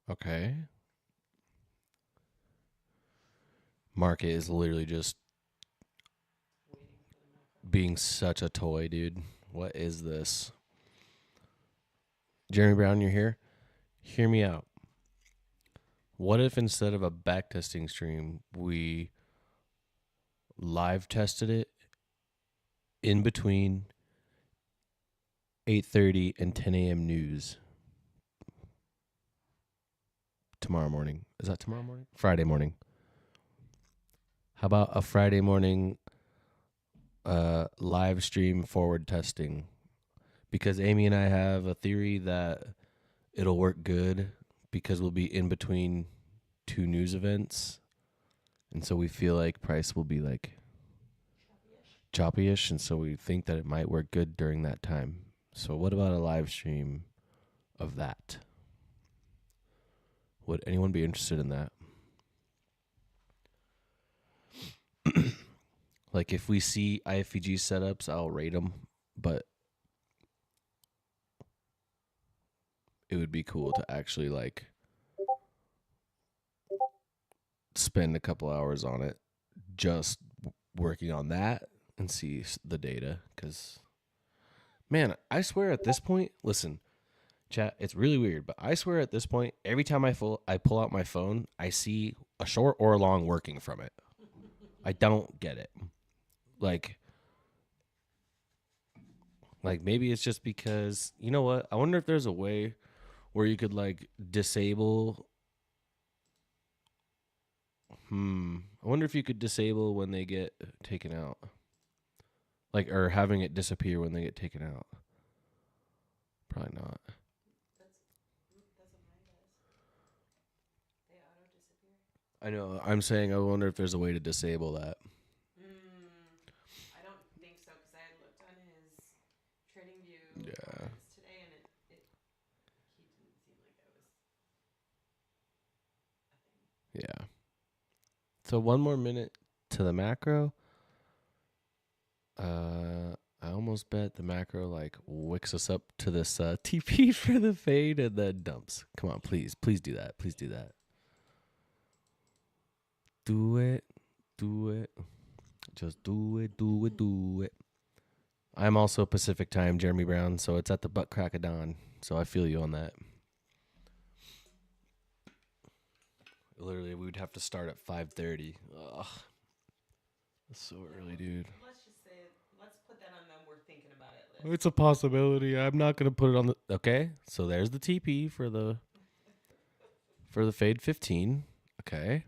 Okay. Market is literally just Waiting for the macro. being such a toy, dude. What is this? Jeremy Brown, you're here? Hear me out. What if instead of a backtesting stream, we live tested it in between 8:30 and 10 a.m. news tomorrow morning? Is that tomorrow morning? Friday morning. How about a Friday morning live stream forward testing? Because Amy and I have a theory that it'll work good because we'll be in between two news events. And so we feel like price will be like choppy-ish. And so we think that it might work good during that time. So what about a live stream of that? Would anyone be interested in that? Like if we see IFVG setups, I'll rate them, but it would be cool to actually like spend a couple hours on it just working on that and see the data. Because, man, I swear at this point, listen, chat, it's really weird, but I swear at this point, every time I pull out my phone, I see a short or a long working from it. I don't get it. Like maybe it's just because, you know what? I wonder if there's a way where you could like disable. I wonder if you could disable when they get taken out. Like, or having it disappear when they get taken out. Probably not. That's what mine does. They auto disappear. I know. I'm saying I wonder if there's a way to disable that. I don't think so because I had looked on his Trading View Yeah. comments today, and he didn't seem like that was a thing. Yeah. So one more minute to the macro. I almost bet the macro like wicks us up to this TP for the fade and then dumps. Come on, please do that. Please do that. Do it. Just do it. I'm also Pacific time, Jeremy Brown, so it's at the butt crack of dawn. So I feel you on that. Literally, we would have to start at 5:30. Ugh. That's so early, dude. Let's just say, let's put that on them. We're thinking about it list. It's a possibility. I'm not gonna put it on the. Okay, so there's the TP for the fade 15. Okay.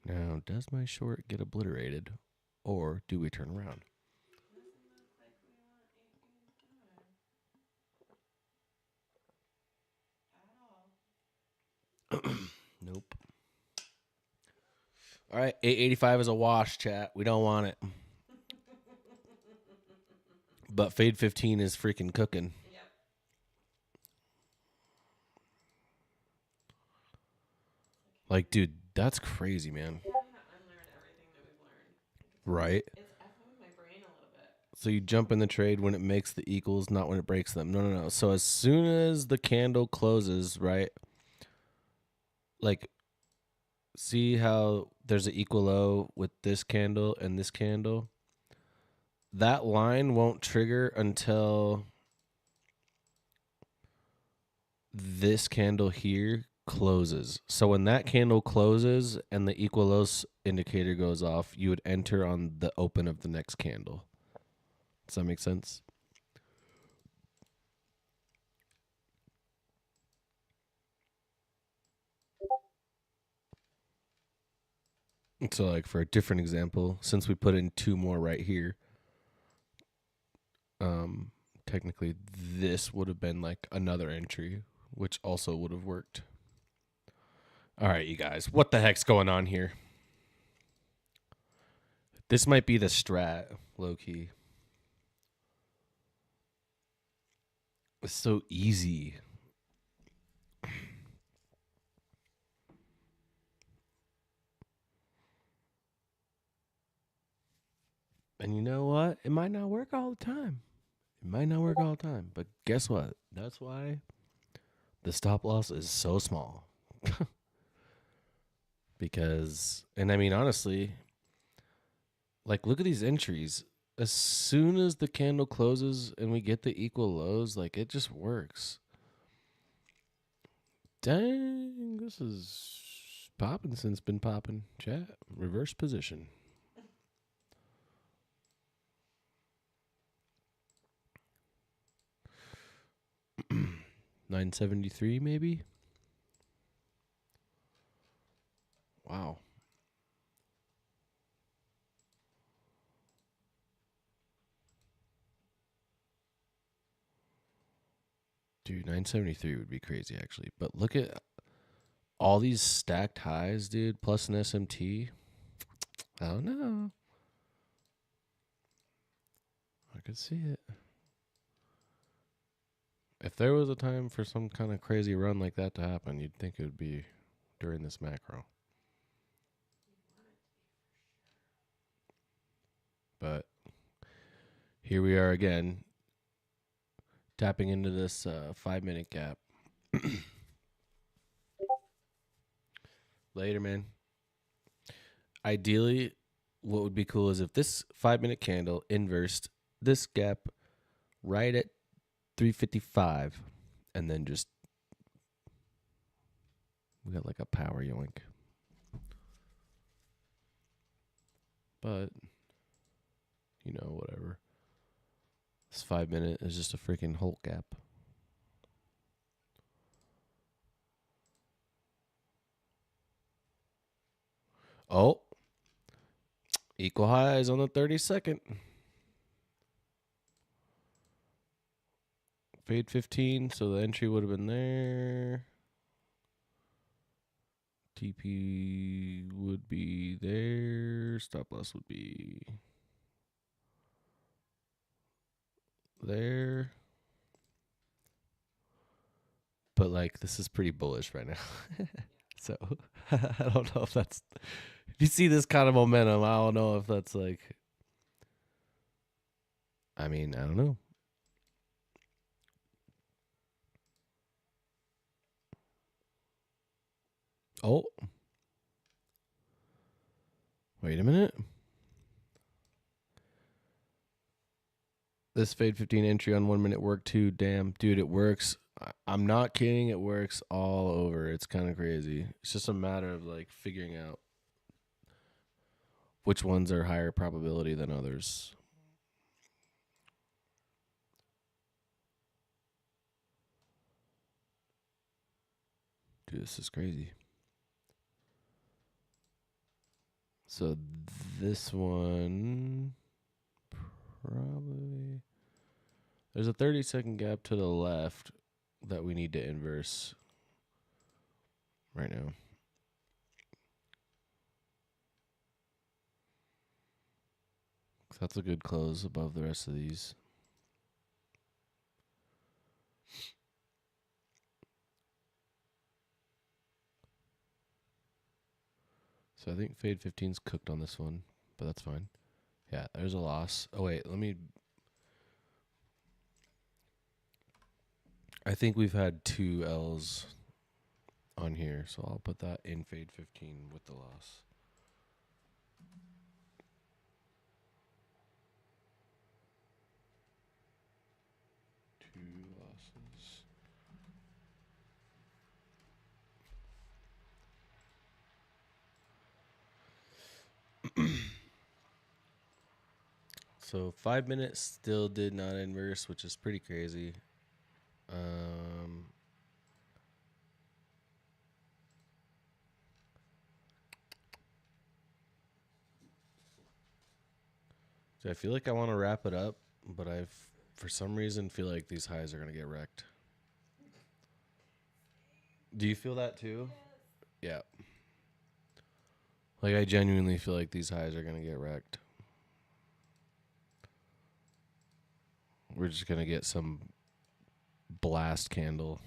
Now, does my short get obliterated, or do we turn around? Doesn't look like we want 885 at all. Nope. All right, 885 is a wash, chat. We don't want it. But fade 15 is freaking cooking. Yep. Like, dude, that's crazy, man. I'm gonna unlearn everything that we've learned. Right? It's effing with my brain a little bit. So you jump in the trade when it makes the equals, not when it breaks them. No. So as soon as the candle closes, right? Like, see how there's an equal low with this candle and this candle? That line won't trigger until this candle here closes. So when that candle closes and the equal lows indicator goes off, you would enter on the open of the next candle. Does that make sense? So like for a different example, since we put in 2 more right here, technically this would have been like another entry, which also would have worked. All right, you guys, what the heck's going on here? This might be the strat, low key. It's so easy. And you know what? It might not work all the time. But guess what? That's why the stop loss is so small. Because, and I mean, honestly, like, look at these entries. As soon as the candle closes and we get the equal lows, like, it just works. Dang, this is popping since been popping. Chat, reverse position. $9.73 maybe. Wow. Dude, 973 would be crazy actually. But look at all these stacked highs, dude, plus an SMT. I don't know. I could see it. If there was a time for some kind of crazy run like that to happen, you'd think it would be during this macro. But here we are again, tapping into this 5-minute gap. Later, man. Ideally, what would be cool is if this 5-minute candle inversed this gap right at 355, and then just we got like a power yoink. But you know, whatever. This 5-minute is just a freaking Holt gap. Oh, equal highs on the 32nd. Fade 15, so the entry would have been there. TP would be there. Stop loss would be there. But like, this is pretty bullish right now. So I don't know if that's, if you see this kind of momentum, I don't know if that's like, I mean, I don't know. Oh, wait a minute. This fade 15 entry on 1 minute work too. Damn, dude, it works. I'm not kidding. It works all over. It's kind of crazy. It's just a matter of like figuring out which ones are higher probability than others. Dude, this is crazy. So this one probably, there's a 30-second gap to the left that we need to inverse right now. That's a good close above the rest of these. So I think fade 15's cooked on this one, but that's fine. Yeah, there's a loss. Oh, wait, let me... I think we've had 2 L's on here, so I'll put that in fade 15 with the loss. 2 losses. So 5 minutes still did not inverse, which is pretty crazy. Um, so I feel like I want to wrap it up, but for some reason, feel like these highs are going to get wrecked. Do you feel that too? Yes. Yeah. Like, I genuinely feel like these highs are going to get wrecked. We're just going to get some blast candle.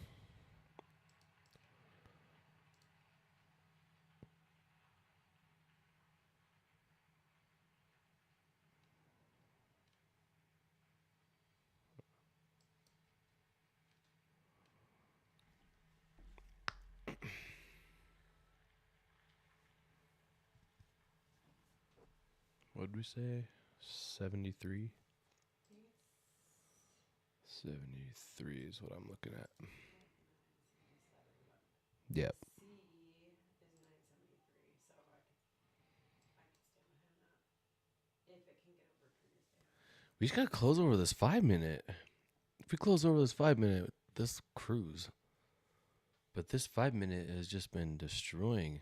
What'd we say? 73? 73 is what I'm looking at. Yep. C is 973, so I could stand behind that if it can get over previous day. We just got to close over this 5 minute. If we close over this 5 minute, this cruise. But this 5 minute has just been destroying.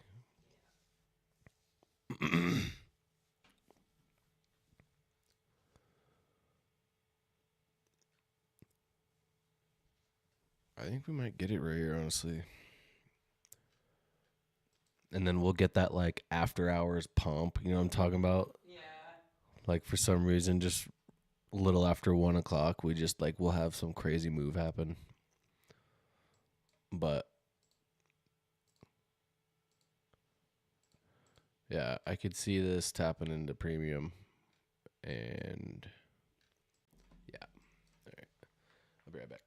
I think we might get it right here, honestly. And then we'll get that like after hours pump. You know what I'm talking about? Yeah. Like for some reason, just a little after 1 o'clock, we just like we'll have some crazy move happen. But yeah, I could see this tapping into premium. And yeah. All right. I'll be right back.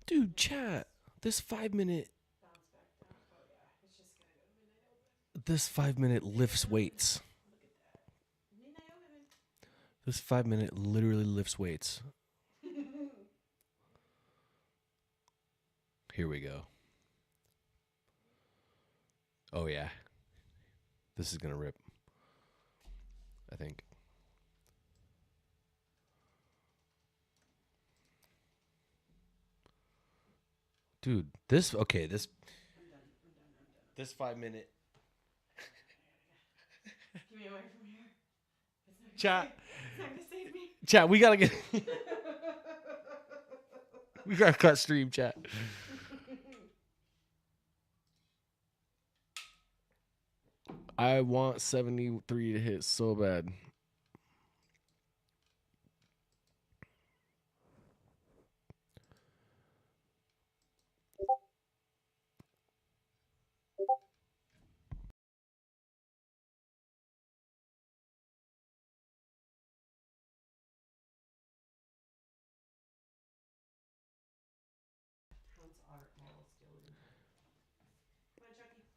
Dude, chat. This 5 minute. Bounce back down. Oh yeah, it's just gonna go to midnight open. This 5 minute lifts weights. Look at that. Midnight open. This 5 minute literally lifts weights. Here we go. Oh yeah. This is gonna rip. I think. Dude, this okay, this I'm done. this 5 minute Get me away from here. chat. It's not gonna save me. Chat, we gotta get we gotta cut stream chat. I want 73 to hit so bad. Hounds are all still in. Come on, Chucky.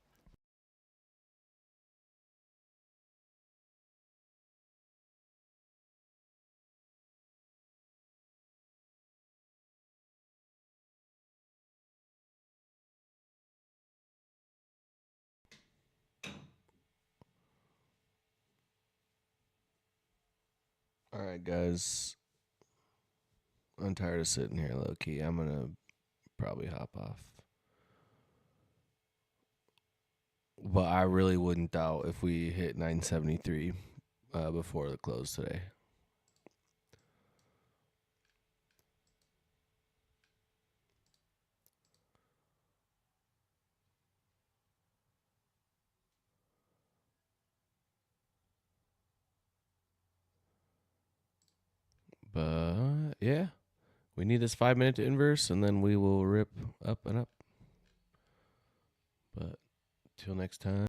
All right, guys. I'm tired of sitting here low key. I'm going to probably hop off. But I really wouldn't doubt if we hit 973 before the close today. But yeah, we need this 5-minute to inverse, and then we will rip up and up. But till next time.